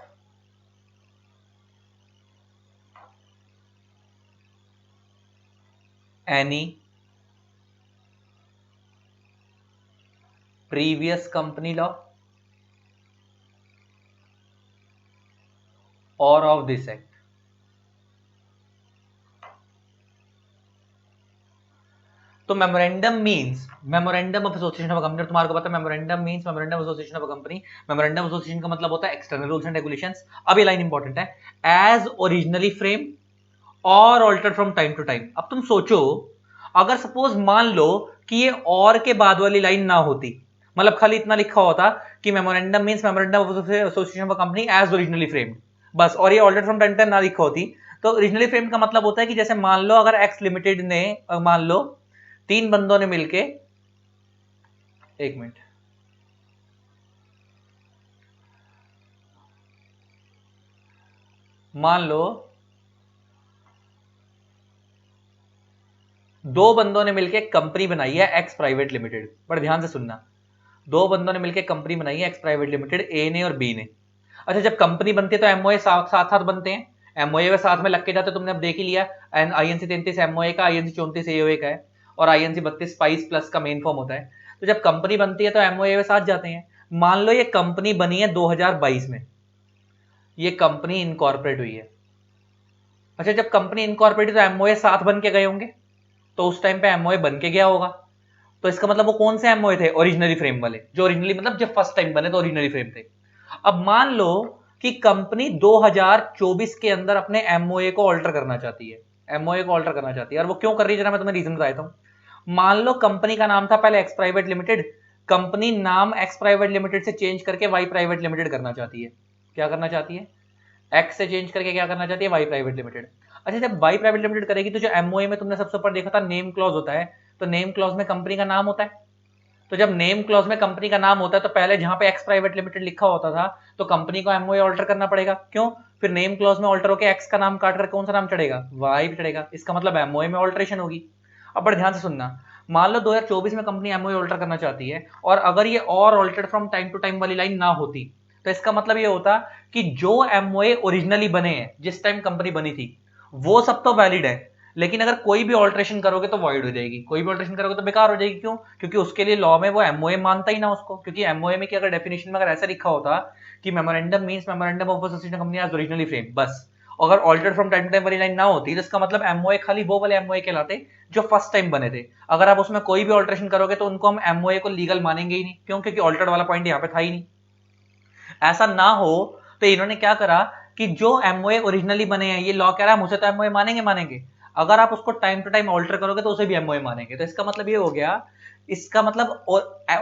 any previous company law or of this act। तो memorandum means memorandum of association of a company, तुम्हारे को पता है memorandum means memorandum association of a company. Memorandum association का मतलब होता है एक्सटर्नल रूल्स एंड रेगुलेशंस। अब ये लाइन इंपॉर्टेंट है, एज ओरिजिनली फ्रेम और altered from time to time. अब तुम सोचो, अगर सपोज मान लो कि ये और के बाद वाली लाइन ना होती, मतलब खाली इतना लिखा होता कि memorandum means memorandum of association of company as originally framed, बस, और ये altered from time to time ना लिखा होती, तो ओरिजिनली फ्रेम्ड का मतलब होता है कि जैसे मान लो अगर एक्स लिमिटेड ने, मान लो 3 बंदों ने मिलके, एक मिनट, मान लो 2 बंदों ने मिलकर कंपनी बनाई है एक्स प्राइवेट लिमिटेड, पर ध्यान से सुनना, 2 बंदों ने मिलकर कंपनी बनाई है एक्स प्राइवेट लिमिटेड, ए ने और बी ने। अच्छा, जब कंपनी बनती है तो एमओए साथ साथ बनते हैं, एमओए में साथ में लग के जाते, तुमने अब देख ही लिया, एंड आईएनसी 33 एमओए का, आईएनसी 34 एओए का है, और आईएनसी 32 स्पाइस प्लस का मेन फॉर्म होता है। तो जब कंपनी बनती है तो एमओए में साथ जाते हैं। मान लो ये कंपनी बनी है 2022 में, ये कंपनी इनकॉर्पोरेट हुई है। अच्छा, जब कंपनी इनकॉर्पोरेट तो एमओए साथ बन के गए होंगे, तो उस टाइम पे एमओए बन के गया होगा, तो इसका मतलब वो कौन से एमओए थे, ओरिजिनली फ्रेम वाले, जो ओरिजिनली मतलब जब फर्स्ट टाइम बने तो ओरिजिनली फ्रेम थे। अब मान लो कि कंपनी 2024 के अंदर अपने एमओए को ऑल्टर करना चाहती है, एमओए को ऑल्टर करना चाहती है, और वो क्यों कर रही है जरा मैं तुम्हें रीजन बताता हूं। मान लो कंपनी का नाम था पहले एक्स प्राइवेट लिमिटेड, कंपनी नाम एक्स प्राइवेट लिमिटेड से चेंज करके वाई प्राइवेट लिमिटेड करना चाहती है। क्या करना चाहती है, एक्स से चेंज करके क्या करना चाहती है, वाई प्राइवेट लिमिटेड। अच्छा, जब वाई प्राइवेट लिमिटेड करेगी तो जो एमओए में तुमने सबसे ऊपर देखा था नेम क्लॉज होता है, तो नेम क्लॉज में कंपनी का नाम होता है। तो जब नेम क्लॉज में कंपनी का नाम होता है तो पहले जहां पे एक्स प्राइवेट लिमिटेड लिखा होता था तो कंपनी को एमओए ऑल्टर करना पड़ेगा, क्यों, फिर नेम क्लॉज में ऑल्टर होकर एक्स का नाम काट कर कौन सा नाम चढ़ेगा, वाई चढ़ेगा, इसका मतलब एमओए में ऑल्टरेशन होगी। अब बड़े ध्यान से सुनना, मान लो 2024 में कंपनी एमओए ऑल्टर करना चाहती है, और अगर ये और altered from time to time वाली लाइन ना होती, तो इसका मतलब ये होता कि जो एमओए ओरिजिनली बने हैं जिस टाइम कंपनी बनी थी वो सब तो वैलिड है, लेकिन अगर कोई भी ऑल्ट्रेशन करोगे तो वॉइड हो जाएगी, कोई भी ऑल्ट्रेशन करोगे तो बेकार हो जाएगी, क्यों, क्योंकि उसके लिए लॉ में वो एमओए मानता ही ना उसको, क्योंकि एमओए में कि अगर डेफिनेशन में अगर ऐसा लिखा होता कि memorandum means memorandum of association company as originally frame, बस, अगर altered from time to time वाली लाइन ना होती तो इसका मतलब एमओए खाली वो वाले एमओए कहलाते जो फर्स्ट टाइम बने थे। अगर आप उसमें कोई भी ऑल्ट्रेशन करोगे तो उनको हम एमओए को लीगल मानेंगे ही नहीं, क्यों, क्योंकि ऑल्टर्ड वाला पॉइंट यहाँ पे था ही नहीं। ऐसा ना हो तो इन्होंने क्या करा कि जो एमओए ओरिजिनली बने हैं, ये लॉ कह रहा है मुझे तो एमओए मानेंगे मानेंगे, अगर आप उसको टाइम टू टाइम ऑल्टर करोगे तो उसे भी एमओए मानेंगे। तो इसका मतलब ये हो गया, इसका मतलब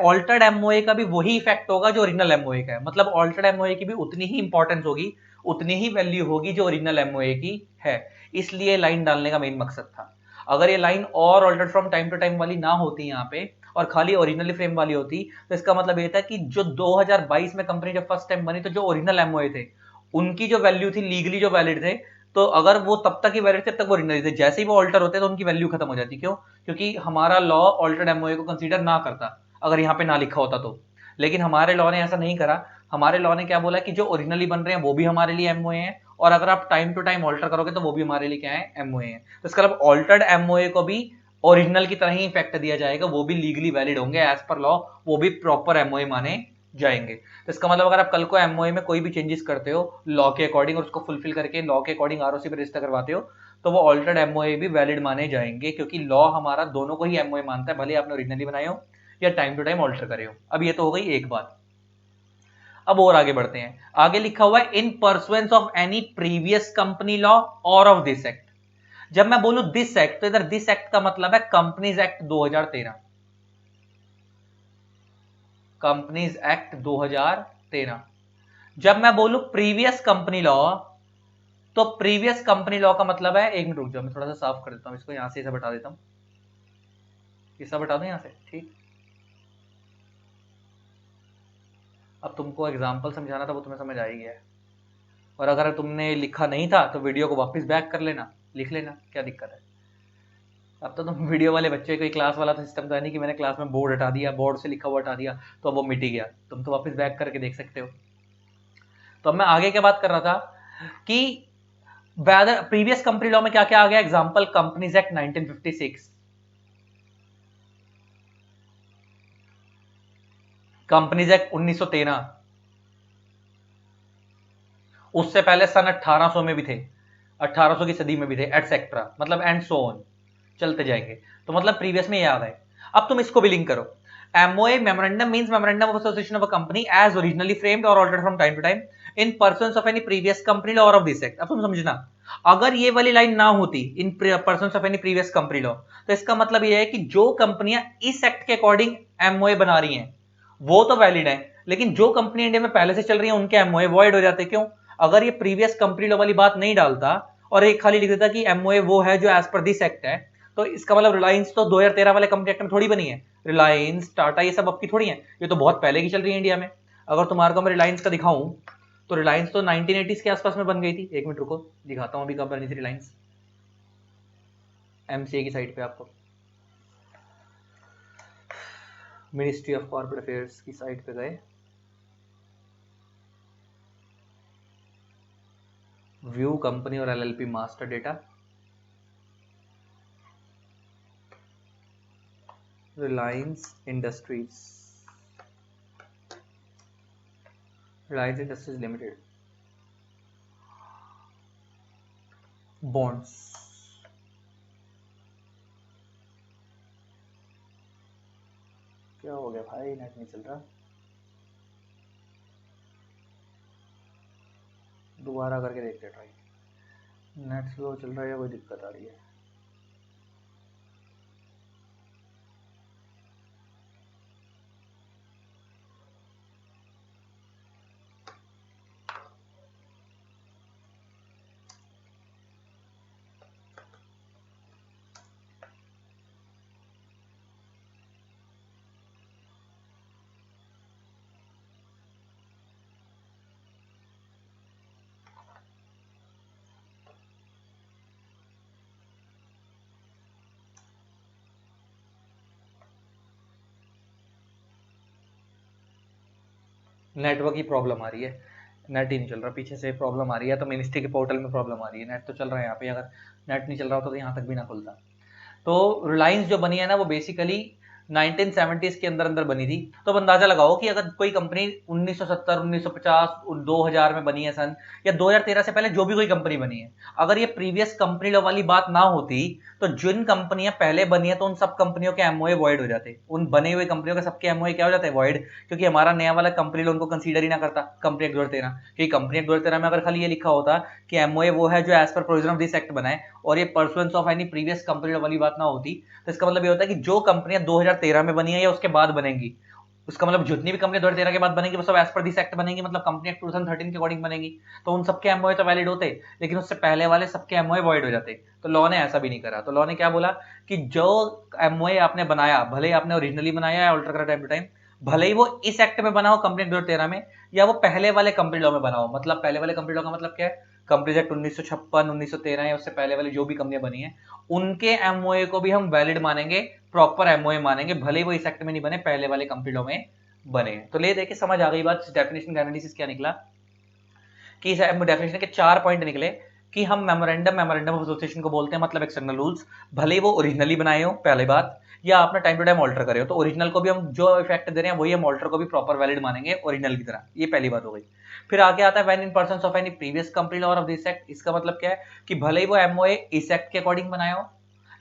ऑल्टर्ड एमओए का भी वही इफेक्ट होगा जो ओरिजिनल एमओए का है, मतलब ऑल्टर्ड एमओए की भी उतनी ही इंपॉर्टेंस होगी, उतनी ही वैल्यू होगी जो ओरिजिनल एमओए की है। इसलिए लाइन डालने का मेन मकसद था। अगर ये लाइन और altered from time to time वाली ना होती यहाँ पे और खाली ओरिजिनली फ्रेम वाली होती, तो इसका मतलब ये था कि जो 2022 में कंपनी जब फर्स्ट टाइम बनी तो जो ओरिजिनल एमओए थे उनकी जो वैल्यू थी, लीगली जो वैलिड थे, तो अगर वो तब तक ही वैलिड थे तब तक वो ओरिजिनल थे, जैसे ही वो ऑल्टर होते तो उनकी वैल्यू खत्म हो जाती, क्यों, क्योंकि हमारा लॉ ऑल्टर्ड एमओए को कंसीडर ना करता अगर यहाँ पे ना लिखा होता तो। लेकिन हमारे लॉ ने ऐसा नहीं करा, हमारे लॉ ने क्या बोला कि जो ओरिजिनली बन रहे हैं वो भी हमारे लिए एमओए हैं, और अगर आप टाइम टू टाइम ऑल्टर करोगे तो वो भी हमारे लिए क्या है, एमओए हैं। तो इसका मतलब ऑल्टर्ड एमओए को भी ओरिजिनल की तरह ही इफेक्ट दिया जाएगा, वो भी लीगली वैलिड होंगे एज पर लॉ, वो भी प्रॉपर एमओए माने जाएंगे। तो इसका मतलब अगर आप कल को एमओए में कोई भी चेंजेस करते हो लॉ के अकॉर्डिंग और उसको फुलफिल करके लॉ के अकॉर्डिंग आरओसी पे रजिस्टर करवाते हो, तो वो ऑल्टर्ड एमओए भी वैलिड माने जाएंगे, क्योंकि लॉ हमारा दोनों को ही एमओए मानता है, भले आपने ओरिजिनली बनाए हो या टाइम टू टाइम ऑल्टर करे हो। अब ये तो हो गई एक बात। अब और आगे बढ़ते हैं, आगे लिखा हुआ है इन pursuance of any previous company law or of this act. जब मैं बोलूं दिस एक्ट तो इधर दिस एक्ट का मतलब है कंपनीज एक्ट 2013, कंपनीज एक्ट 2013। जब मैं बोलूं प्रीवियस कंपनी लॉ तो प्रीवियस कंपनी लॉ का मतलब है, एक मिनट रुक जाओ मैं थोड़ा सा साफ कर देता हूं इसको, यहां से इसे बता देता हूं, इसे बता दूं यहां से, ठीक। अब तुमको एग्जांपल समझाना था वो तुम्हें समझ आ ही गया है, और अगर तुमने लिखा नहीं था तो वीडियो को वापस बैक कर लेना, लिख लेना, क्या दिक्कत है। अब तो तुम वीडियो वाले बच्चे, कोई क्लास वाला तो सिस्टम तो है नहीं कि मैंने क्लास में बोर्ड हटा दिया, बोर्ड से लिखा हुआ हटा दिया तो अब वो मिट ही गया, तुम तो वापस बैक करके देख सकते हो। तो अब मैं आगे क्या बात कर रहा था कि प्रीवियस कंपनी लॉ में क्या क्या आ गया, example companies act 1956, companies act 1913, उससे पहले सन 1800 में भी थे, 1800 की सदी में भी थे, एटसेट्रा, मतलब एंड सो ऑन, चलते जाएंगे। तो मतलब प्रीवियस में ये आ गए। अब तुम इसको भी लिंक करो, MOA memorandum means memorandum of association of a company as originally framed or altered from time to time, in pursuance of any previous company law or of this act. अब तुम समझना, अगर ये वाली लाइन ना होती in pursuance of any previous company law, तो इसका मतलब ये है कि जो कंपनियां इस एक्ट के अकॉर्डिंग एमओए बना रही हैं वो तो वैलिड है, लेकिन जो कंपनी इंडिया में पहले से चल रही है उनके एमओए वॉइड हो जाते। क्यों? अगर ये प्रीवियस कंपनी लॉ वाली बात नहीं डालता और एक खाली लिख देता कि एमओए वो है जो एज पर दिस एक्ट है, तो इसका मतलब रिलायंस तो 2013 वाले कंपनी एक्ट में थोड़ी बनी है। रिलायंस, टाटा, ये सब आपकी थोड़ी है, ये तो बहुत पहले की चल रही है इंडिया में। अगर तुम्हारे को मैं रिलायंस का दिखाऊं तो रिलायंस तो 1980s के आसपास में बन गई थी। एक मिनट रुको, दिखाता हूं अभी कब बनी थी रिलायंस। एमसीए की साइट पे आपको, मिनिस्ट्री ऑफ कॉर्पोरेट अफेयर्स की साइट पे गए, व्यू कंपनी और LLP master data, Reliance industries, Reliance industries limited, bonds. क्या हो गया भाई, नेट नहीं चल रहा, दोबारा करके देखते ट्राई। नेट स्लो चल रहा है या कोई दिक्कत आ रही है? नेटवर्क की प्रॉब्लम आ रही है, नेट ही नहीं चल रहा, पीछे से प्रॉब्लम आ रही है, तो मिनिस्ट्री के पोर्टल में प्रॉब्लम आ रही है। नेट तो चल रहा है यहाँ पे, अगर नेट नहीं चल रहा होता तो यहाँ तक भी ना खुलता। तो रिलायंस जो बनी है ना वो बेसिकली 1970s के अंदर अंदर बनी थी। तो अब अंदाजा लगाओ कि अगर कोई कंपनी 1970, 1950, 2000 में बनी है सन, या 2013 से पहले जो भी कोई कंपनी बनी है, अगर ये प्रीवियस कंपनी लॉ वाली बात ना होती तो जिन कंपनियां पहले बनी है तो उन सब कंपनियों के एमओए वॉइड हो जाते। उन बने हुए कंपनियों के सबके एमओए क्या हो जाते हैं? वॉइड। क्योंकि हमारा नया वाला कंपनी लॉ उनको कंसीडर ही ना करता कंपनी एक्ट 2013। क्योंकि कंपनी एक्ट 2013 में अगर खाली ये लिखा होता कि एमओए वो है जो as per provision of this act बनाए, और ये pursuance of any previous company law वाली बात ना होती, तो इसका मतलब ये होता है कि जो कंपनियां 2013 में बनी है या उसके बाद बनेंगी, उसका मतलब जितनी भी कंपनी 2013 के बाद बनेंगी वो सब एज पर दिस एक्ट बनेंगी, मतलब कंपनी एक्ट 2013 के अकॉर्डिंग बनेगी। तो उन सबके एमओए तो वैलिड होते, लेकिन उससे पहले वाले सबके एमओए वॉइड हो जाते। तो लॉ ने ऐसा भी नहीं करा। तो लॉ ने क्या बोला कि जो एमओए आपने बनाया, भले ही आपने ओरिजिनली बनाया या अल्टर करा टाइम टू टाइम, भले ही वो इस एक्ट में बना हो कंपनी एक्ट 2013 में, या वो पहले वाले कंपनी लॉ में बना हो। मतलब पहले वाले कंपनी लॉ का मतलब क्या है? कंपनी एक्ट 1956, 1913 या उससे पहले वाली जो भी कंपनियां बनी है, उनके एमओए को भी हम वैलिड मानेंगे, प्रॉपर एमओए मानेंगे, भले ही वो इस एक्ट में नहीं बने, पहले वाले कंपनी लॉ में बने। तो ले देखे समझ आ गई बात। डेफिनेशन का एनालिसिस क्या निकला कि इस डेफिनेशन के 4 पॉइंट निकले कि हम मेमोरेंडम ऑफ एसोसिएशन को बोलते हैं, मतलब एक्सटर्नल रूल्स, भले ही वो ओरिजिनली बनाए हो पहले बात, या आपने टाइम टू टाइम ऑल्टर करे हो। तो ओरिजिनल को भी हम जो इफेक्ट दे रहे हैं वही हम ऑल्टर को भी प्रॉपर वैलिड मानेंगे ओरिजिनल की तरह। ये पहली बात हो गई। फिर आगे आता है when in pursuance of any previous company law of this act. इसका मतलब क्या है कि भले ही वो एमओए इस एक्ट के अकॉर्डिंग बनाए हो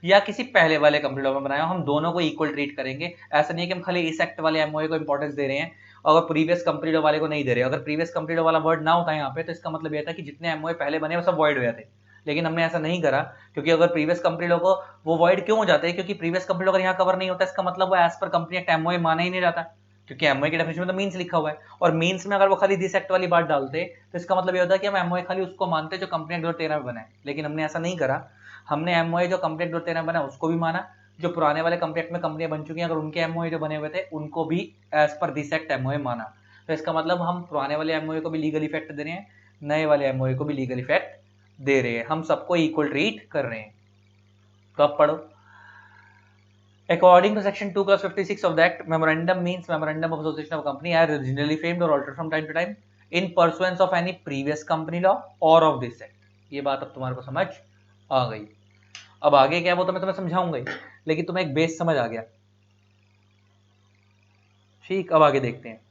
या किसी पहले वाले कंपनी लॉ में बनाया, हम दोनों को इक्वल ट्रीट करेंगे। ऐसा नहीं है कि हम खाली इस एक्ट वाले एमओए को इंपॉर्टेंस दे रहे हैं और प्रीवियस कंपनी लॉ वाले को नहीं दे रहे। अगर प्रीवियस कंपनी लॉ वाला वर्ड ना होता है यहाँ पे, तो इसका मतलब यह था कि जितने एमओए पहले बने वो सब वॉइड हो जाते। लेकिन हमने ऐसा नहीं करा, क्योंकि अगर प्रीवियस कंपनी लॉ को वो वॉइड क्यों हो जाते हैं? क्योंकि प्रीवियस कंपनी लॉ अगर यहाँ कवर नहीं होता, इसका मतलब वो as per company act MOA माना ही नहीं जाता, क्योंकि एमओए की डेफिनेशन में तो मीन्स लिखा हुआ है। और मीन्स में अगर वो खाली दिस एक्ट वाली बात डालते तो इसका मतलब ये होता है कि हम एमओए खाली उसको मानते जो कंपनी एक्ट 2013 में बना है। लेकिन हमने ऐसा नहीं करा, हमने एमओए जो कंपनी एक्ट 2013 में बना उसको भी माना, जो पुराने वाले कंपनी एक्ट में कंपनियां बन चुकी हैं अगर उनके एमओए जो बने हुए थे उनको भी as per this act MOA माना। तो इसका मतलब हम पुराने वाले एमओए को भी लीगल इफेक्ट दे रहे हैं, नए वाले एमओए को भी लीगल इफेक्ट दे रहे हैं, हम सबको इक्वल ट्रीट कर रहे हैं। तो अब पढ़ो, According to Section 2+56 of the Act, memorandum means memorandum of association of a company as originally framed or altered from time to time in pursuance of any previous company law or of this Act. ये बात अब तुम्हारे को समझ आ गई। अब आगे क्या वो तो मैं तुम्हें समझाऊंगा ही, लेकिन तुम्हें एक बेस समझ आ गया। ठीक, अब आगे देखते हैं,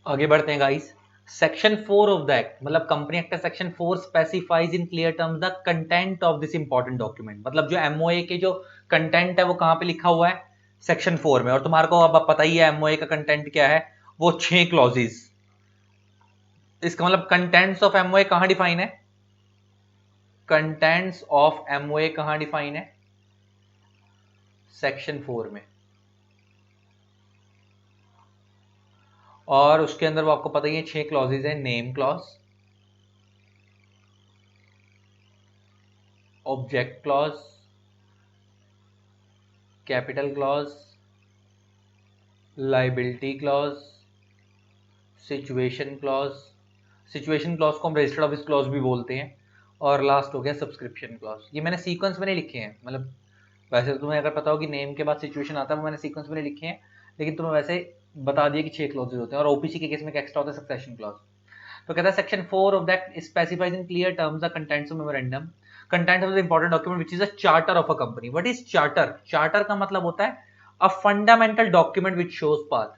आगे बढ़ते हैं guys. Section 4 of the act, मतलब company act section 4 specifies in clear terms the content of this important document. मतलब जो एमओए के जो कंटेंट है वो कहां पे लिखा हुआ है? सेक्शन 4 में। और तुम्हारे को अब पता ही है एमओए का कंटेंट क्या है, वो 6 क्लॉजेज, इसका मतलब कंटेंट्स ऑफ एमओए कहां डिफाइन है, कंटेंट्स ऑफ एमओए कहां डिफाइन है, सेक्शन 4 में। और उसके अंदर वो आपको पता ही है 6 क्लॉजेज है, name clause, object clause, capital clause, liability clause, situation clause, situation clause को हम रजिस्टर्ड ऑफिस क्लॉज भी बोलते हैं, और लास्ट हो गया सब्सक्रिप्शन क्लॉज। ये मैंने सीक्वेंस में नहीं लिखे हैं, मतलब वैसे तो तुम्हें अगर पता हो कि नेम के बाद सिचुएशन आता है, वो मैंने सीक्वेंस में नहीं लिखे हैं, लेकिन तुम्हें वैसे बता दिया कि 6 क्लॉजेज होते हैं। और ओपीसी के केस में एक्स्ट्रा होता है सक्सेशन क्लॉज। तो कहता है section 4 of that specifies in clear terms the contents of memorandum, content of the important document which is a charter of a company. What is charter? Charter का मतलब होता है a fundamental document which shows path.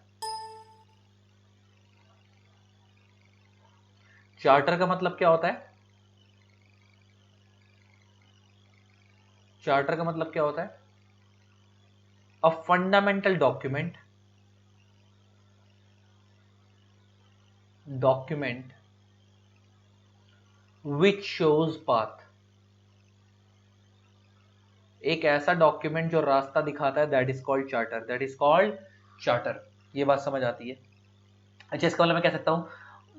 Charter का मतलब क्या होता है? Charter का मतलब क्या होता है? A fundamental document which shows path। एक ऐसा डॉक्यूमेंट जो रास्ता दिखाता है, that is called charter, that is called charter. ये बात समझ आती है? अच्छा, इसका मतलब मैं कह सकता हूँ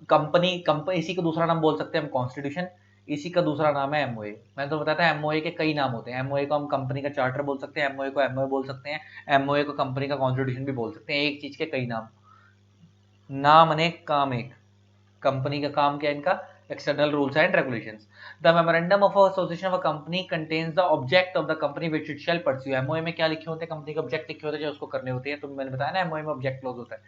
कंपनी इसी का दूसरा नाम बोल सकते हैं हम कॉन्स्टिट्यूशन, इसी का दूसरा नाम है एमओए। मैंने तो बताया था एमओए के कई नाम होते हैं। एमओए को हम कंपनी का चार्टर बोल सकते हैं, एमओए को एमओए बोल सकते हैं, एमओए को कंपनी का कॉन्स्टिट्यूशन भी बोल सकते हैं। एक चीज के कई नाम, नाम अनेक काम एक। कंपनी का काम क्या है इनका? External rules and regulations. The memorandum of association of a company contains the object of the company which it shall pursue. MOA में क्या लिखे होते हैं? कंपनी के ऑब्जेक्ट लिखे होते हैं जो उसको करने होते हैं। तो मैंने बताया ना एमओए में ऑब्जेक्ट क्लॉज होता है।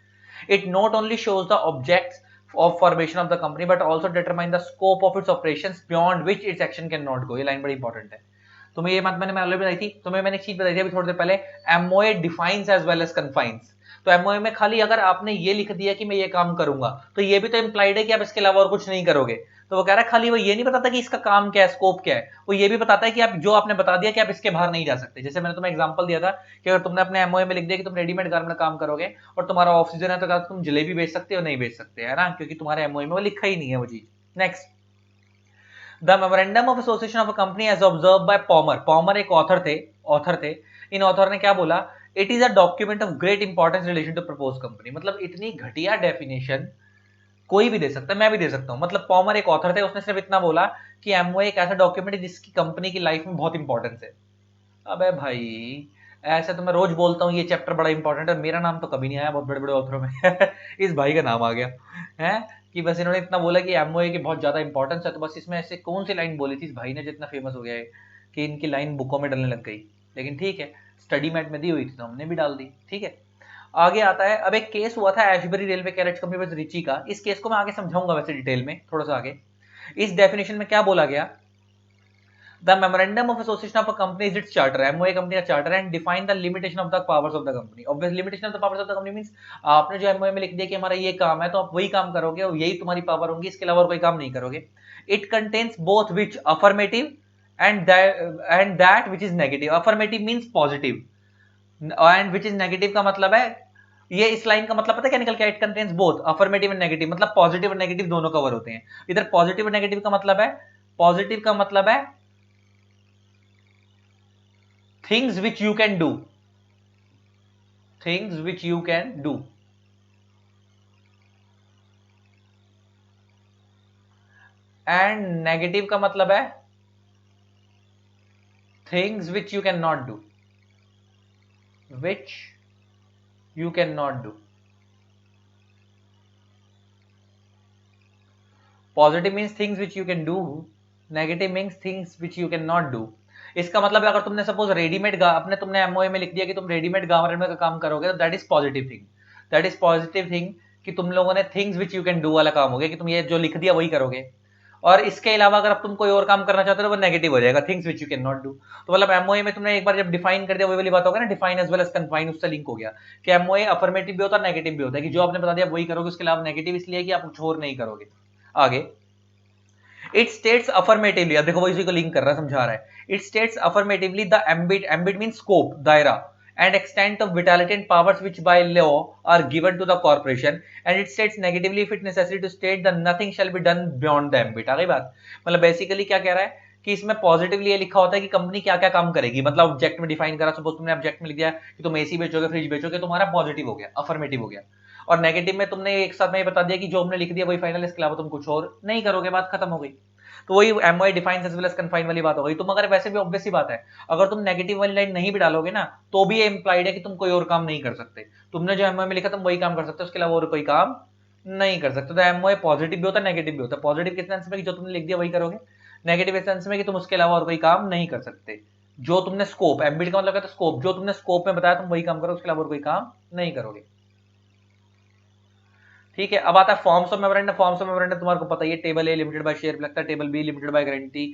It not only shows the objects of formation of the company but also determine the scope of its operations beyond which its action cannot go। ये लाइन बड़ी इंपॉर्टेंट है। तुम्हें ये बात मैंने ऑलरेडी बताई थी, तुम्हें मैंने एक चीज बताई थी अभी थोड़ी देर पहले, MOA defines as well as confines. तो एमओए में खाली अगर आपने ये लिख दिया कि मैं ये काम करूंगा, तो ये भी तो इंप्लाइड है कि आप इसके अलावा और कुछ नहीं करोगे। तो वो कह रहा है खाली वो ये नहीं बताता कि इसका काम क्या है, स्कोप क्या है, वो ये भी बताता है कि आप जो आपने बता दिया कि आप इसके बाहर नहीं जा सकते। जैसे मैंने तुम्हें एग्जांपल दिया था कि अगर तुमने अपने एमओए में लिख दिया कि तुम रेडीमेड गारमेंट में काम करोगे और तुम्हारा ऑफ सीजन है, तो तुम जलेबी बेच सकते हो? नहीं बेच सकते, है ना, क्योंकि तुम्हारे एमओए में वो लिखा ही नहीं है वो चीज। Next, the memorandum of association of a company as observe by Palmer. Palmer एक ऑथर थे। इन ऑथर ने क्या बोला? It is a document of great importance relation to propose company. मतलब इतनी घटिया डेफिनेशन कोई भी दे सकता है, मैं भी दे सकता हूं। मतलब पॉमर एक ऑथर थे, उसने सिर्फ इतना बोला कि एमओए एक ऐसा डॉक्यूमेंट है जिसकी कंपनी की लाइफ में बहुत इंपॉर्टेंस है। अबे भाई, ऐसे तो मैं रोज बोलता हूँ ये चैप्टर बड़ा इंपॉर्टेंट है, मेरा नाम तो कभी नहीं आया बहुत बड़े बड़े ऑथरों में इस भाई का नाम आ गया है कि बस इन्होंने इतना बोला कि एमओए की बहुत ज्यादा इंपॉर्टेंस है, तो बस इसमें ऐसे कौन सी लाइन बोली थी इस भाई ने जितना फेमस हो गया है कि इनकी लाइन बुकों में डलने लग गई। लेकिन ठीक है, स्टडी मैट में दी हुई थी तो हमने भी डाल दी, ठीक है। आगे आता है, अब एक केस हुआ था Ashbury railway carriage company versus Riche का। इस केस को मैं आगे समझाऊंगा वैसे डिटेल में थोड़ा सा आगे। इस डेफिनेशन में क्या बोला गया? The memorandum of association of a company is its charter। MOA company का charter and define the limitation of the powers of the company. Obviously limitation of the powers of the company means आपने जो MOA में लिख दिया कि हमारा ये काम है, तो आप वही काम करोगे और यही तुम्हारी पावर होगी, इसके अलावा और कोई काम नहीं करोगे। It contains both which affirmative and that which is negative. Affirmative means positive and which is negative का मतलब है, ये इस लाइन का मतलब पता है क्या निकल के? It contains both affirmative and negative, मतलब पॉजिटिव और नेगेटिव दोनों कवर होते हैं। इधर पॉजिटिव और नेगेटिव का मतलब है, पॉजिटिव का मतलब है things which you can do, things which you can do, and negative का मतलब है things which you cannot do, which you cannot do। Positive means things which you can do, negative means things which you can not do. इसका मतलब है अगर तुमने suppose readymade अपने तुमने एमओए में लिख दिया कि तुम रेडीमेड गारमेंट का काम करोगे, तो that is positive thing, that is positive thing कि तुम लोगों ने things which you can do वाला काम हो गया कि तुम ये जो लिख दिया वही करोगे। और इसके अलावा अगर अब तुम कोई और काम करना चाहते हो तो वो नेगेटिव हो जाएगा, things which you can not do. तो मतलब एमओए में तुमने एक बार जब डिफाइन कर दिया वही वाली बात होगा ना, define as well as confine, उससे लिंक हो गया कि एमओए अफर्मेटिव भी होता है नेगेटिव भी होता है, कि जो आपने बता दिया वही करोगे, उसके अलावा नेगेटिव इसलिए कि आप कुछ और नहीं करोगे। आगे, इट स्टेट्स अफर्मेटिवली, अब देखो वो इसी को लिंक कर रहा है, समझा रहा है। It states affirmatively the ambit, ambit mean scope, दायरा, and extent of vitality and powers which by law are given to the corporation, and it states negatively if it necessary to state that nothing shall be done beyond the ambit। आ गई बात? मतलब basically क्या कह रहा है कि इसमें positively ये लिखा होता है कि कंपनी क्या क्या काम करेगी, मतलब ऑब्जेक्ट में डिफाइन करा, सपोज तुमने ऑब्जेक्ट में लिख दिया कि तुम एसी बेचोगे, फ्रिज बेचोगे, तुम्हारा पॉजिटिव हो गया, अफर्मेटिव हो गया। और नेगेटिव में तुमने एक साथ में ये बता दिया कि जो हमने लिख दिया वही फाइनल, इसके अलावा तुम कुछ और नहीं करोगे, बात खत्म हो गई। तो वही MOI defines as well as confine वाली बात हो गई। तुम अगर वैसे भी ऑब्वियस सी बात है, अगर तुम नेगेटिव वाली लाइन नहीं भी डालोगे ना, तो भी ये इंप्लाइड है कि तुम कोई और काम नहीं कर सकते। तुमने जो एमओआई में लिखा तुम वही काम कर सकते हो, उसके अलावा और कोई काम नहीं कर सकते। तो एमओआई पॉजिटिव भी होता है, नेगेटिव भी होता है। पॉजिटिव किस सेंस में कि जो तुमने लिख दिया वही करोगे, नेगेटिव इस सेंस में कि तुम उसके अलावा और कोई काम नहीं कर सकते। जो तुमने स्कोप, एम्बिट का मतलब है तो स्कोप, जो तुमने स्कोप में बताया तुम वही काम करो, उसके अलावा और कोई काम नहीं करोगे। ठीक है, अब आता है forms of memorandum. Forms of memorandum तुम्हारे को पता ही है, table A limited by share लगता है, table B limited by guarantee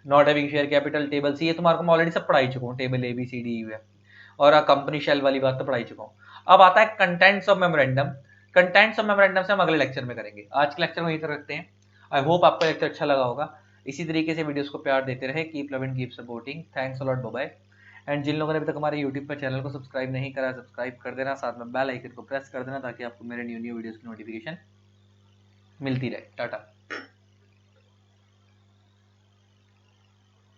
not having share capital, table C, ये तुम्हारे को मैं ऑलरेडी सब पढ़ाई चुका हूँ, table A B C D U है, और कंपनी शेल वाली बात तो पढ़ाई चुका हूँ। अब आता है contents of memorandum. Contents of memorandum से हम अगले लेक्चर में करेंगे, आज के लेक्चर में यहीं तक रखते हैं। आई होप आपको लेक्चर अच्छा लगा होगा। इसी तरीके से वीडियोस को प्यार देते रहे, keep loving, keep supporting, thanks a lot, bye bye. And जिन लोगों ने अभी तक हमारे यूट्यूब पर चैनल को सब्सक्राइब नहीं करा, सब्सक्राइब कर देना, साथ में बेल आइकन को प्रेस कर देना ताकि आपको मेरे न्यू वीडियोस की नोटिफिकेशन मिलती रहे। टाटा।